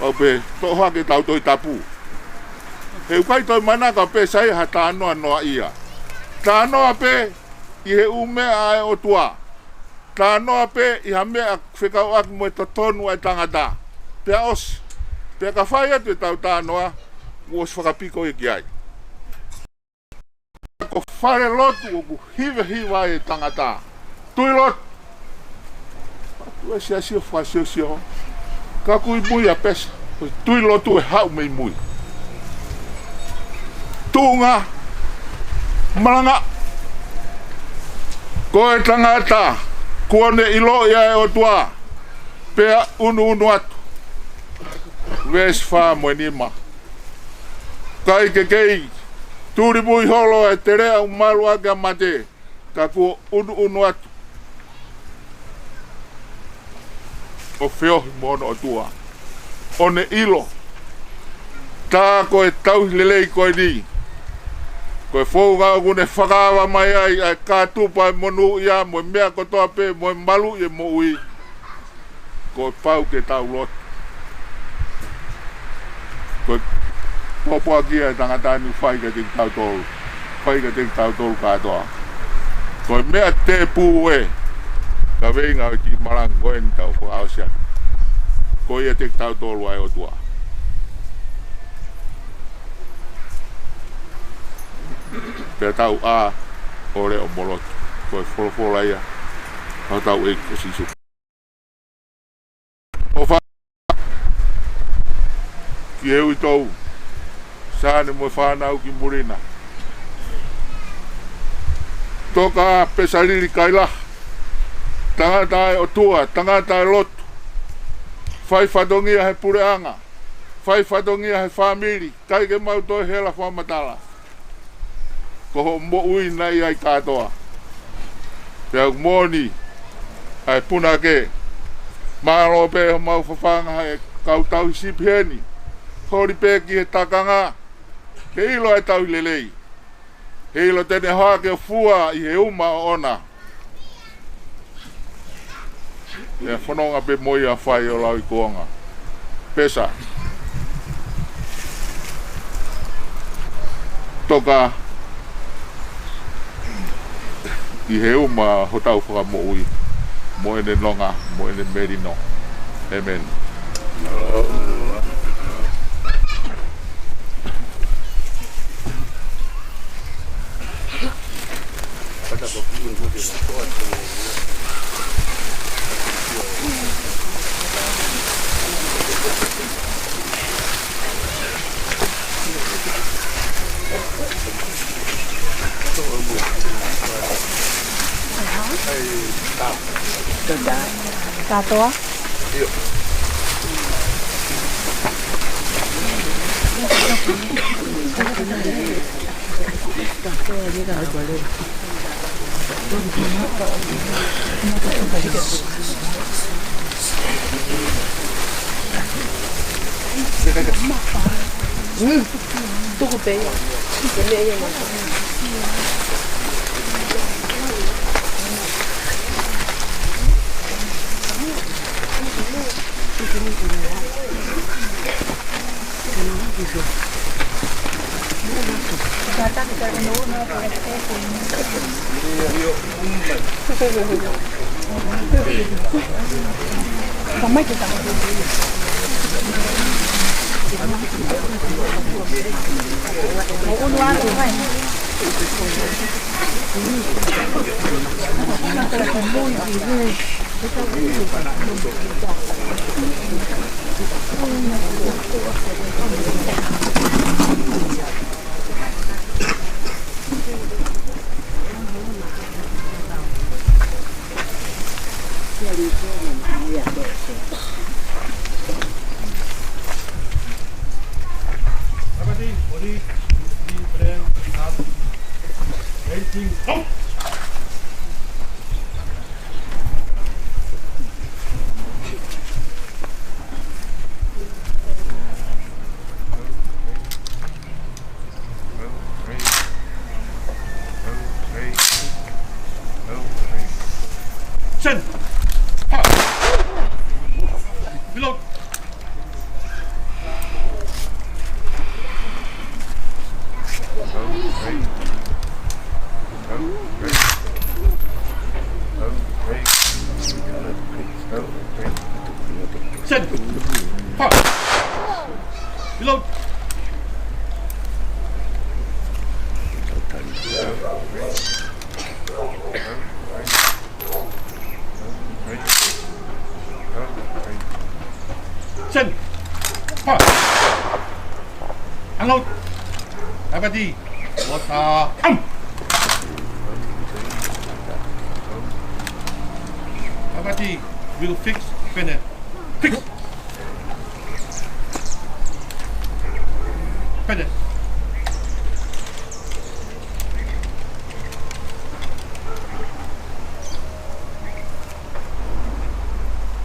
O pe to hake tau toi tapu. He ukai toi manaka pe sai ha tano noa ia. Tano a pe i he ume a o tua. Tano a pe i ha mea whekau aki mo e tonu ai tangata. Pea os. Pea ka whai atu e tau tanoa. Uos whakapiko i ki ai. Ko whare lotu o ku hiwa e tangata. Tui lotu. Tu e sia sio whasio. Ka kui mui a pesa. Tui lotu e hau mei mui. Tunga. Malanga. Ko e tangata. Kuone ilo ia e o tua. Pea unu atu. Ves wha mo nima. Kai ke kei. Turi mui holo e terea umaru aga mate. Ka kua unu atu. O whiohi mono o tua. O ne ilo. Tā koe tauhi lelei koe ni. Koe whouga kune whakawa mai ai. Ai kātupa e monu ia. Moe mea kotoa pe. Moe malu e mo ui. Koe pau ke tau lotu. Koe Popo kia e tangata ni whai ka ting tau tolu. Whai ka ting tau tolu katoa. Koe mea te pū e. Ka weinga o ki marang koe ni tau ko aosia. Koe e ting tau tolu ai o tua. Pea tau a ore o molotu. Koe wholofola ia. Hau tau e ko sisu. O wha. Ki heu i tau. Sane mo whanau ki murina. Toka pesaliri kaila. Tangata e o tua, tangata e lotu. Whai whadongia he pureanga. Whai whadongia he whamiri. Kai ke mau toi hela whamatala. Koho mo ui nai ai katoa. Pea moni. Ai puna ke. Maro pe ho mau whawhanga he kautau sipiheni. Hori pe ki he takanga. He ilo e tau lelei. He ilo tene hoa ke fua i he uma o ona. E whanonga pe moi a whai o lau i koanga. Pesa. Toka I he uma hotau whaka mo ui. Mo ene longa, mo ene merino. Amen. Cà to. Tuku pe. Không mấy cái tao một loa rồi phải Chân. Reload. Chân. Reload. Chân. Unload. Abadi. Water. Abadi. We'll fix Bennett. Fix. Bennett.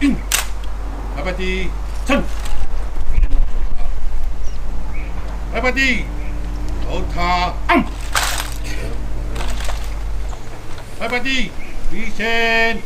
In. Abadi. Chân. Abadi. Water. Abadi. Vision.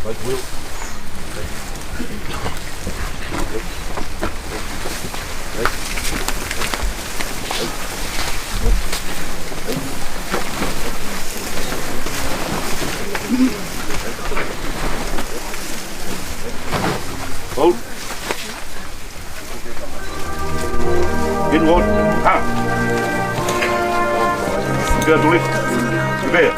Hold. Get one. Ha. Biar tulis. Biar.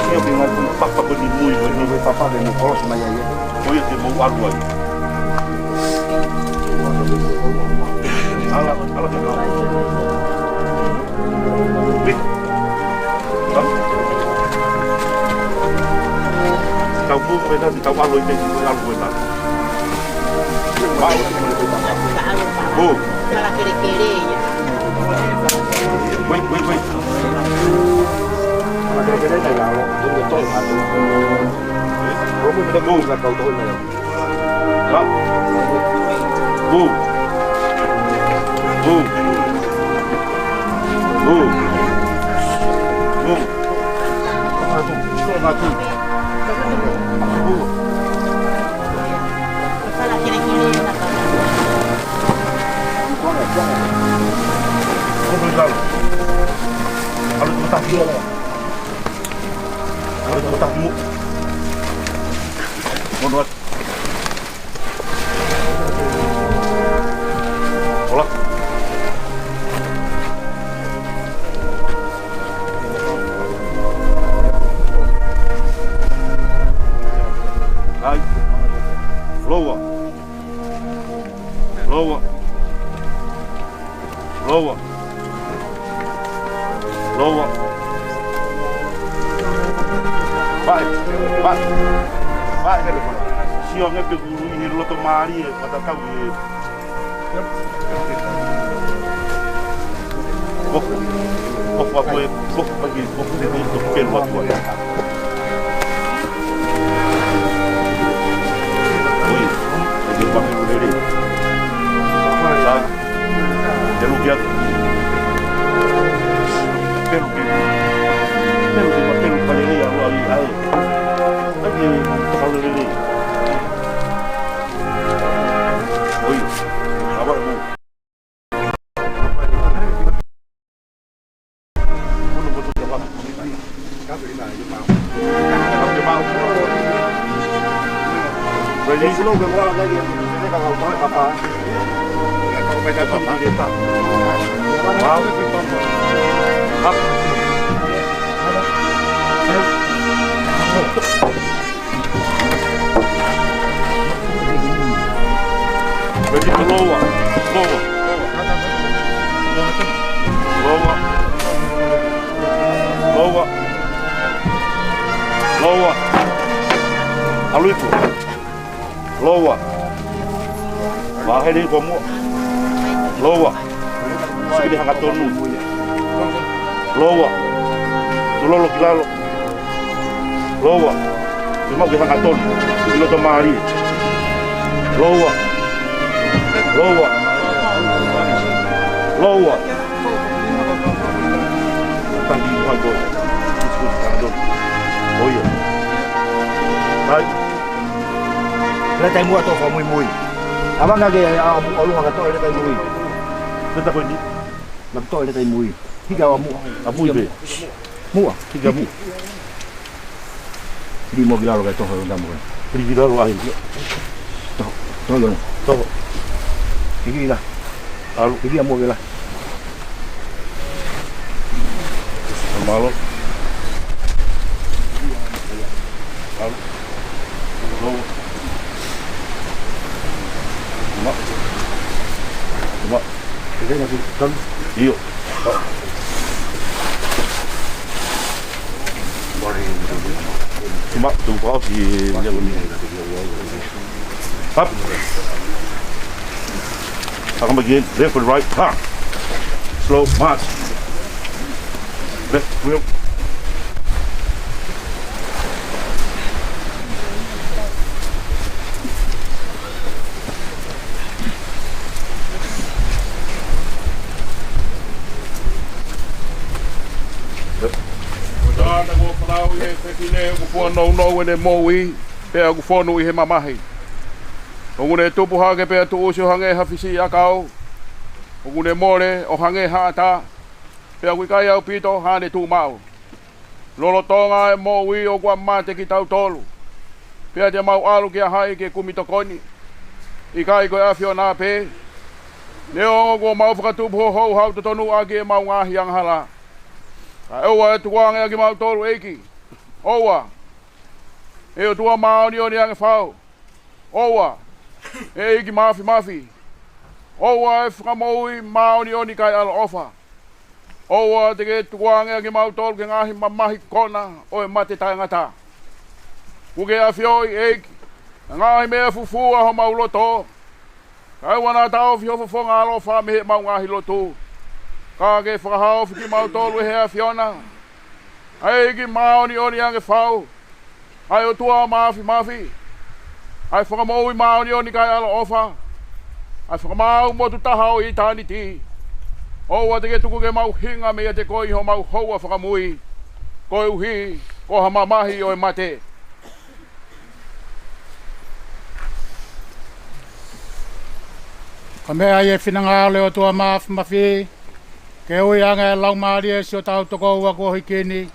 Siapa yang ngaku papa berdimui, berdimui papa dengan kalau semuanya. Oh ya, dia mau waru lagi. Alat yang kau. Bit. Tahu pun kita tahu waru itu waru itu. Wow. Oh. Salah kiri-kirinya. Wait. Kira-kira dah lah, tunggu tol satu. Kamu kita go nak kau tahu ni. Ha? Go. Satu. Salah kiri-kirinya. Harus betah dia lah. Harus betah mu. Mundur. Olah. Hai. Lower. Baik ke depan. Siangnya ke guru ini lo temari, mata tahu ni. Bok bagi ini untuk pelbuat buat. Oi, lagi pakai berdiri. Sah, jangan lihat. Pelu pada ni yang luar biasa. Lagi kalau ini. Oi, sabar bu. Betul jawab. Kau mau. Jadi sebelum berbual lagi, ini kalau tahu apa? Kalau mereka tahu dia tak. Wow. Up. Ready to lower. Lalu itu. Lower. Bahaya ni kamu. Lower. Segini hangat tonu. Lower. Tulolo kilalo. Lower. Cuma kita hangat tonu. Kilo temari. Lower. Tadi bukan gol. Disebut kadon. Oh ya. Baik. Kita temu atau kamu mui. Abang lagi orang orang kata ada temu. Kita pergi. Nak tahu ada temu. Tiga kamu. Abu ibe. Mu ah, tiga mu. Di mobil lalu kata orang dalam kan. Pergi lalu akhir. Tahu. Pergi lah. Lalu pergi mobil lah. Malu. Lalu. Cuma. Kita nak kan? Iyo. Cuma tunggu di jalan ini. Up. Akan begin left and right. Ha. Slow march. Left wheel. Dah nak buat perahu ni. peki ne ku fono no ne moi pe ku fono I he mamahi. Ongune tupu hake pe tu uso hange hafisi akao. Ongune more o hange hata. Pe ku kai au pito hane tu mau. Lolo tonga e moi o kwa mate ki tau tolu. Pe te mau alu ki hai ke kumitokoni. I kai ko afio na pe. Ne o go mau whakatupu ho hau te tonu ake mau ngahi ang hala. Ewa e tuanga ake mau tolu eiki. Owa. E o tua mau ni o ni ange whau. Owa. E eiki mafi. Owa e whakamoui mau ni o ni kai ala ofa. Owa te ke tuanga ake mau tolu ke ngahi mamahi kona o e mate tai ngata. Kuke a fioi eiki. Ngahi mea fufua ho mau loto. Kai wana tau fio fonga alo fa me mau ngahi loto. Ka ke whakahau whiki mau tolu hea fiona. Ai ki mau ni oni ange whau. Ai o tua mafi. Ai whakamoui mau ni oni kai ala ofa. Ai whakamau mo tu tahau I tani ti. Oua te ke tuku ke mau hinga mea te koi ho mau houa whakamui. Koi uhi, ko hamamahi o e mate. Ka mea I e whinanga leo tua mafi. Ke ui anga e lau maari e si o tau toko ua ko hikini.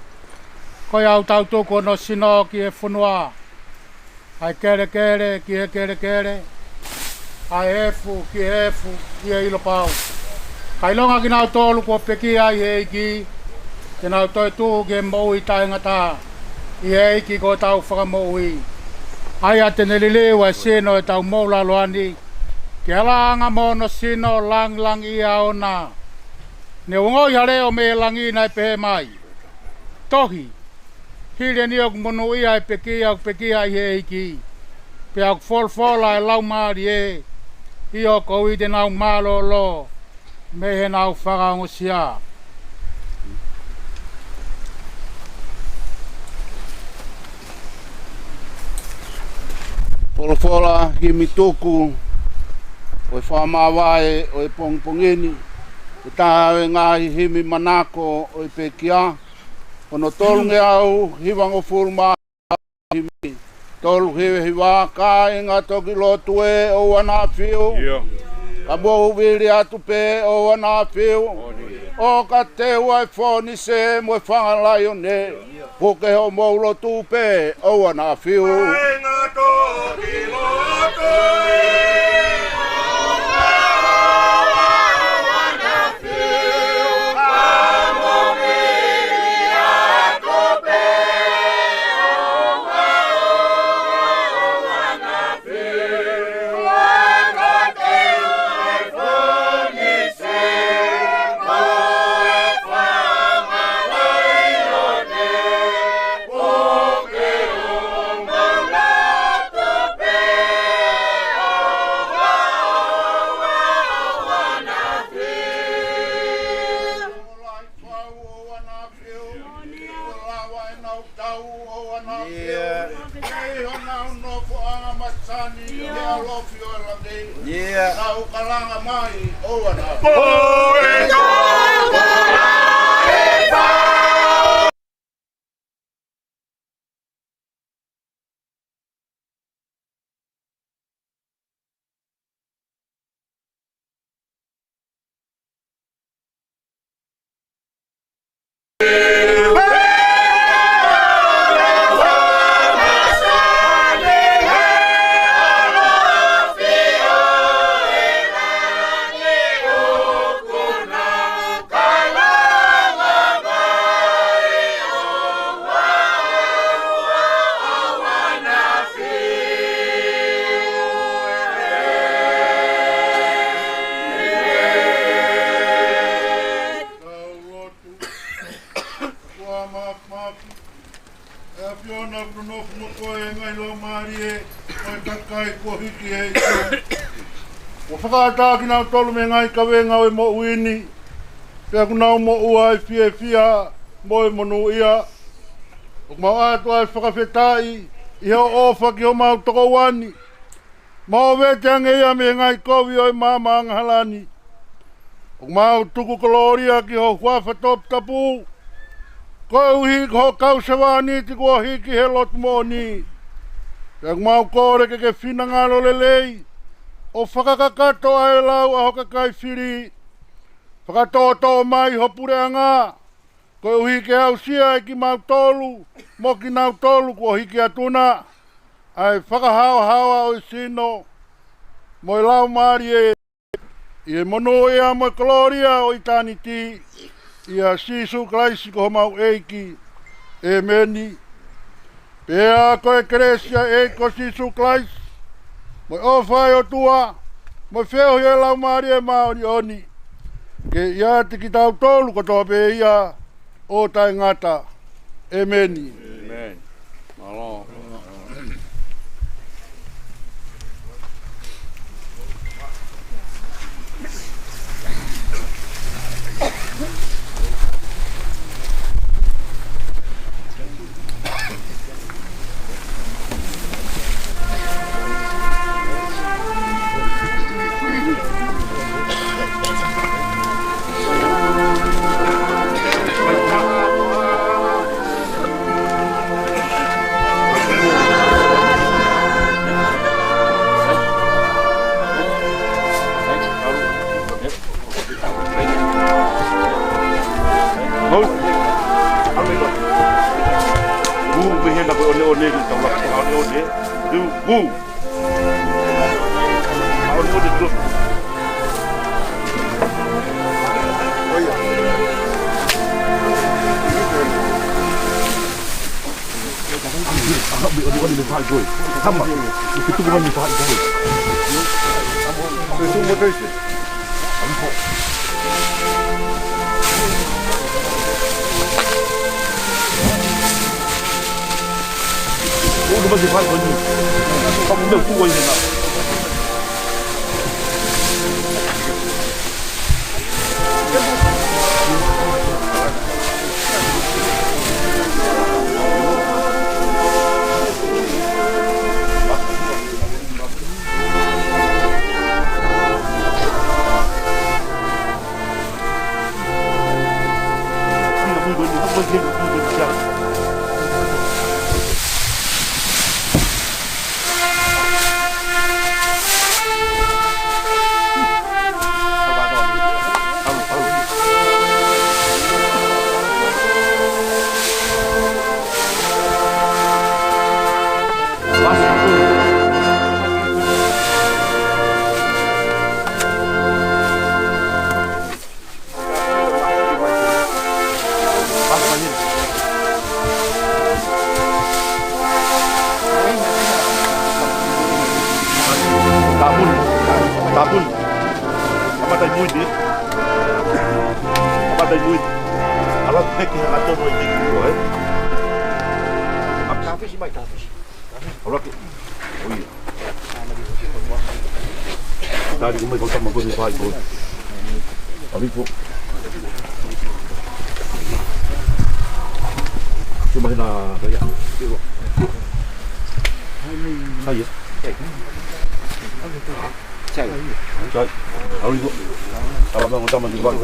Koi au tau toko no sino ki e whunua. Ai kere ki e kere. Ai efu ki e ilo pau. Kai longa ki nau tolu ko peki ai he iki. Te nau toi tuhu ke moui tai ngata. I he iki ko tau whakamoui. Ai a te nelileu e sino e tau moula loani. Ke alanga mono sino lang ia ona. Ne ungoi haleo me langi nai pehe mai. Tohi. Hile ni ok monu ia e peki ai he iki. Pe ak folfola e lau maari e. I o kou I te nau malo lo. Me he nau whakango sia. Folfola himi tuku. O e whamawae o e pongpongeni. E taha e ngahi himi manako o e pekia. Ono tolunge au hiwango furma himi. Tolu hewe hiwa ka e ngā toki lotu e o wana whiu. Ka mohu wiri atu pe o wana whiu. O ka te wai whoni se mo e whangalai o ne. Puke ho mohu lotu pe o wana whiu. E ngā toki lotu e. Yeah. Tau kalanga mai o ana. Whakata ki nau tolu me ngai kawenga o e mo uini. Pea ku nau mo ua e fia mo e monu ia. O mau atu ai whakawhetai I heo ofa ki ho mau toko wani. Mau vete ange ia me ngai kovi o e mama anghalani. O mau tuku koloria ki ho huafa top tapu. Ko uhi ko kau sawani ti ko hiki he lot moni. Yang mau kore ke fina ngalo lelei. O whakakakato ai lau a hoka kai whiri. Whakatoto mai ho pureanga. Ko uhi ke au sia ki mau tolu. Mo ki nau tolu ko hiki atuna. Ai whakahao hawa o sino. Mo lau maari e. Ie mono ea mo gloria o itani ti. Ia sisu klaisi ko mau eiki. E meni. Pea koe kresia e ko sisu klaisi. Mo o whai o tua. Mo wheo he lau maari e maori oni. Ke ia te ki tau tolu ko toa pe ia. O tai ngata. E meni. Amen. Malo. Tapun. Apa tay muid di? Apa tay muid? Alat peki hato mo hindi ko eh. Tapis si Mike tapis. Alat. Oi. Tadi ko may kontak mo ni Pai ko. Abi po. Cuma na kaya. Ayo. Chay. Ahora digo, ahora vamos a tomar igual.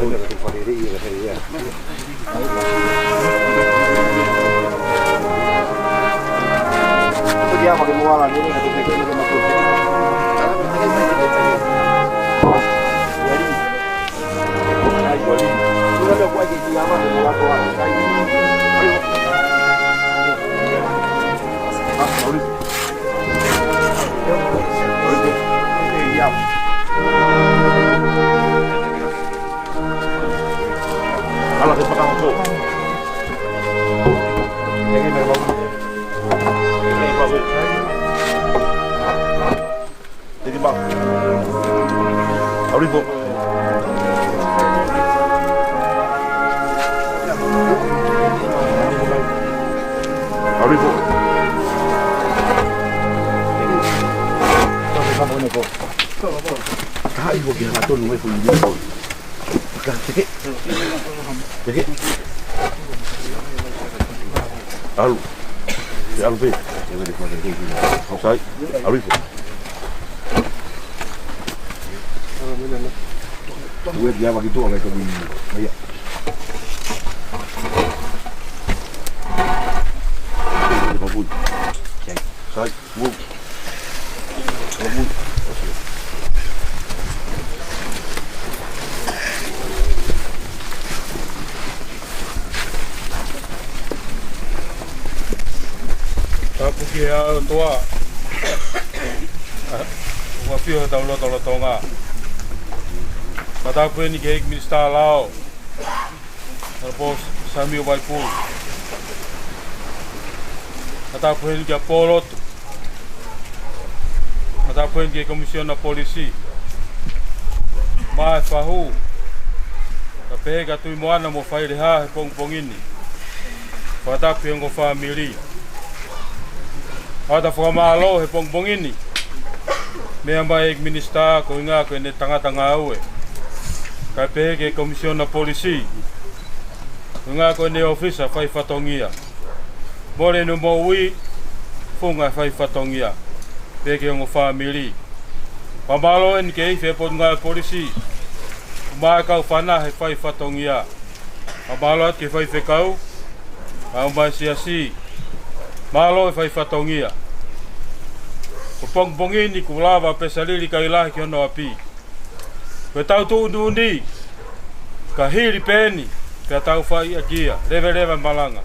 Vediamo che muova la linea che ti chiede una cosa. Quello che vuoi che ti chiama la tua, dai. Kalau kita pakai motor, ini memang ini bagus. Jadi bang, awal itu, awal itu, kamu ni kok. Ah, ibu kira satu numai pun dia. Dah, sikit. Sikit. Alu. Si Alu pe. Jangan dikeluarkan lagi. Saya, Alu itu. Duit dia bagi tu orang itu ni. Ayah. Ui. Sai, muu. Kalau muu. Tapu ki a toa. Wa fio tau lo tonga. Patapu ni ke minister lao. Terus sami o vai pul. Patapu ni ke polot. Patapu ni ke komisión na polisi. Mai fahu. Tapi ka tu moana mo fai ha pong ini. Patapu ngo family. Ada formalo he pong ini. Me ambai minister ko nga ko ne tanga uwe. Ka ke komisión na polisi. Nga ko ne officer fai fatongia. More no mo wi funga fai fatongia. Peke ngo family. Pamalo en ke fe pon nga polisi. Ma ka fana he fai fatongia. Pamalo ke fai fekau. Amba siasi. Malo e fai fatongia. Ko pong ini ku lava pesalili ka ilahi ki ono api. Ko tau tu undi. Ka hiri peni. Ka tau fai agia. Leve malanga.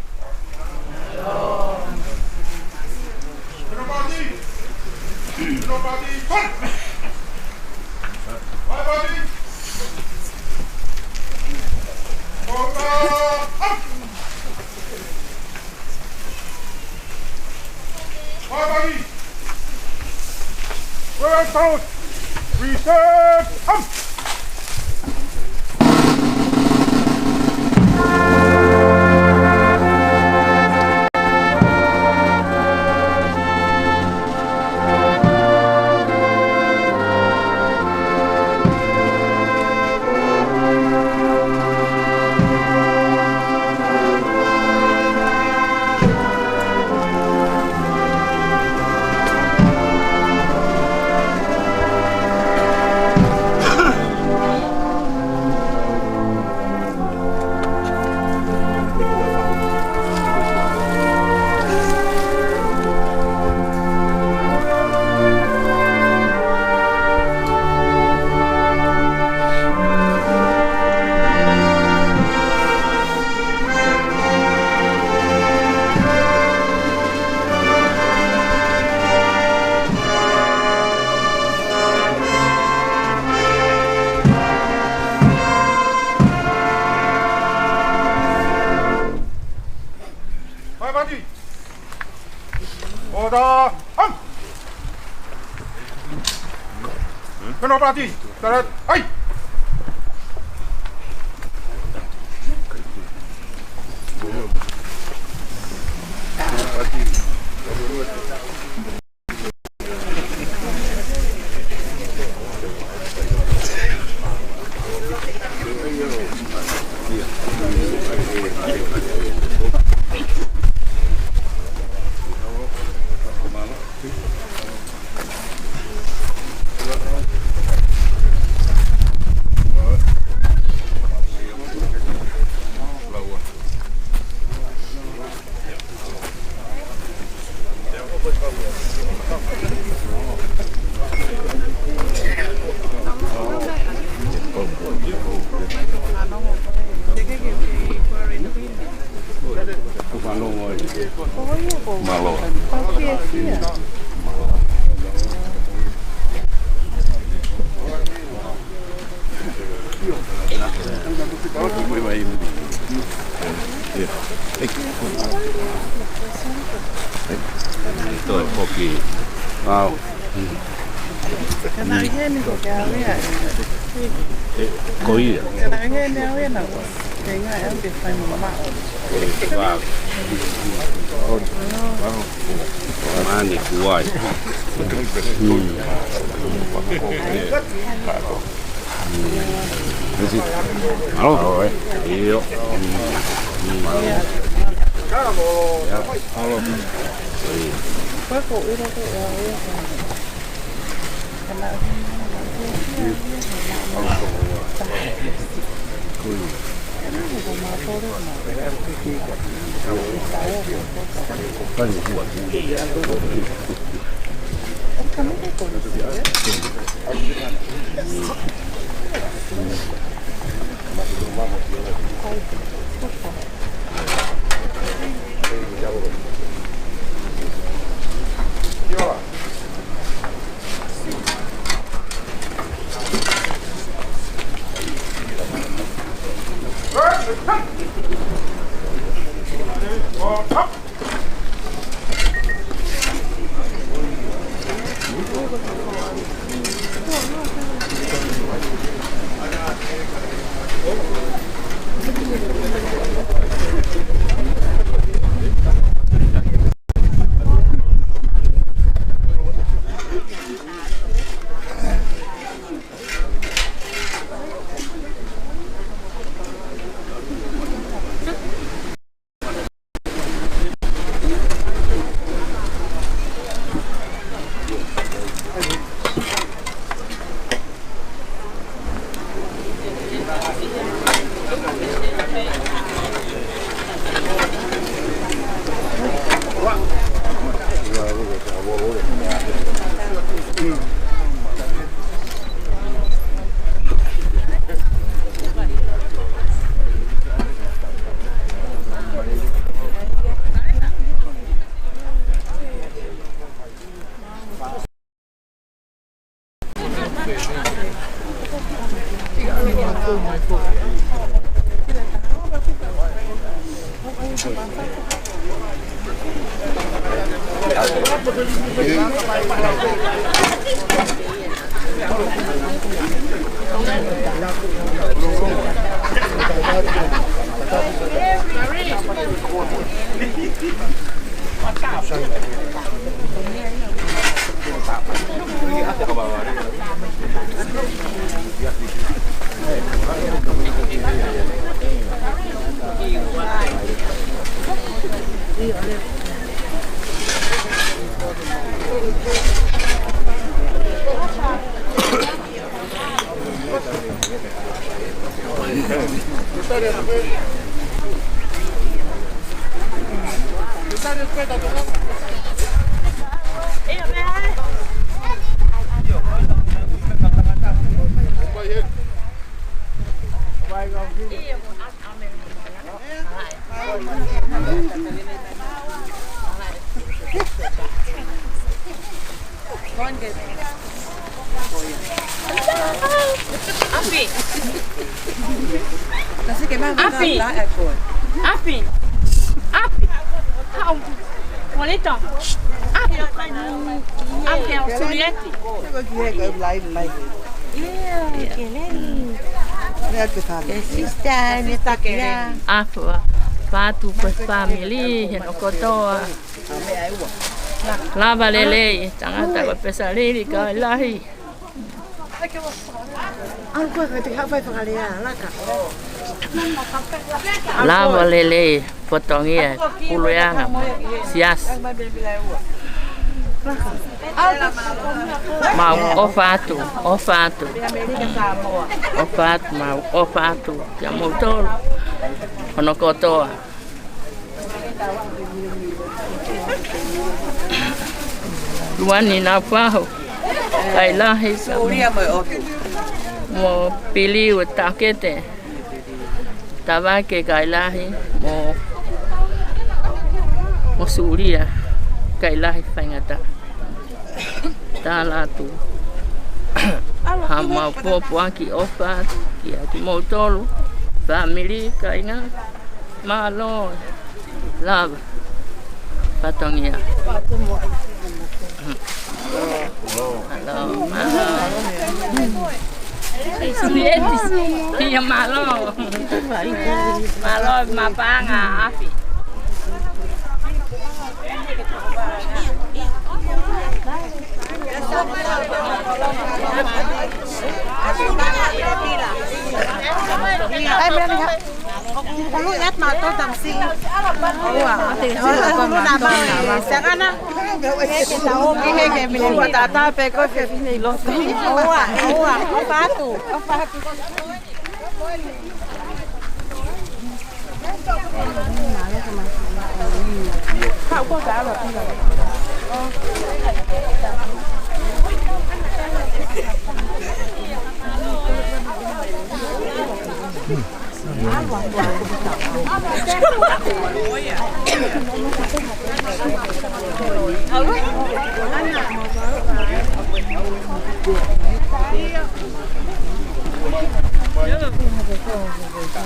Reset! Penopati, tarat, ai! Mani kuai. Halo. Iyo. Halo. Afua fatu pas family hen okotoa lava lele tangata ko pesa lele ka lahi lava lele potongia puluanga sias mau ofatu mau ofatu ya motor ono kotoa luani na faho kai lahi mo pili o takete tabake kai lahi mo suria kai lahi fangata talatu hama popo aki ofat ki aki motolu family kainga malo love patongia hello Iya malo mapanga afi Lu lihat motor tamsi. Wah, lu nama sana. Ini bilang tata peko ini los. Wah, apa tu? ข้าวโพดจ้าแบบนี้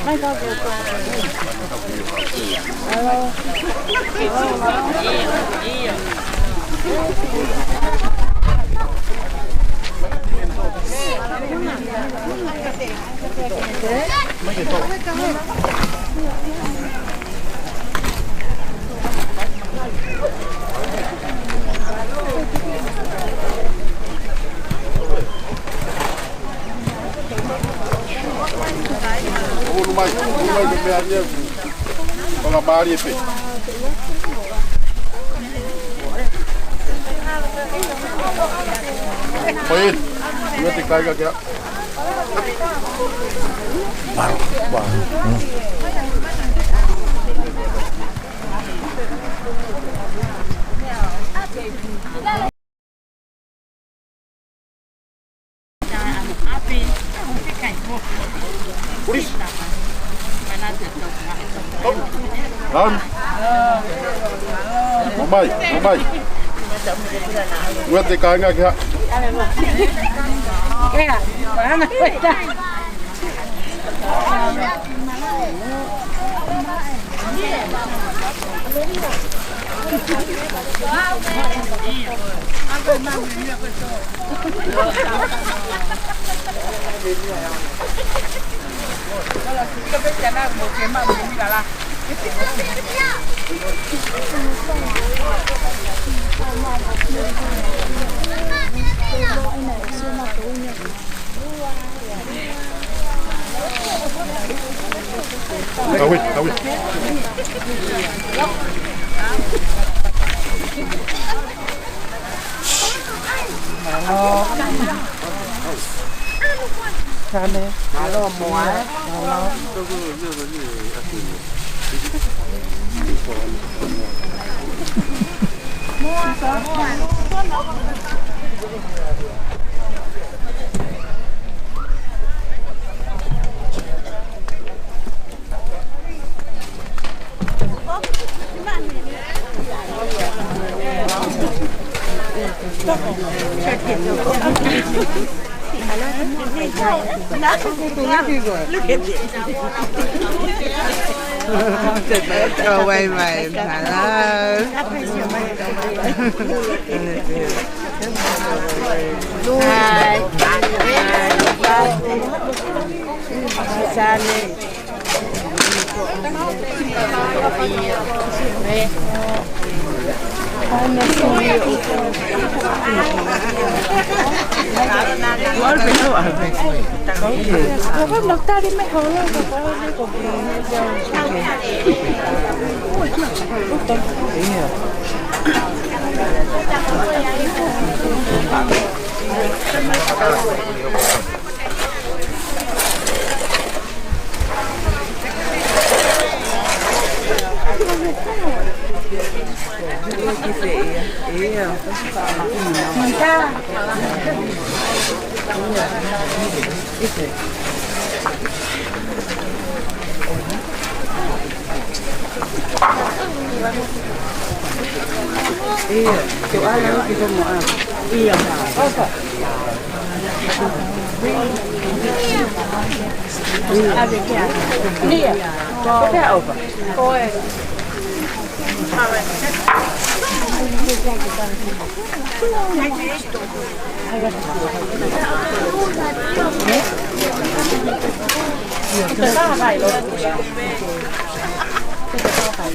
ไม่ต้องเกี่ยวกับLumai sebenarnya kalau bari pe. Poin, dua tiga kaya. Baru. Polis. Ram. Lumai. Dua tiga kaya. Kaya, mana kita? Kalau kita berjalan mau kemana ini lah. Awit. Sana. Halo, mua. Halo. Go away, mate. Hello. Hi. Nó ta đi mấy hồ luôn rồi phải đi cùng Iya, soalnya kita mau apa? Iya, apa? Iya, apa apa? Koi. Kita tak ada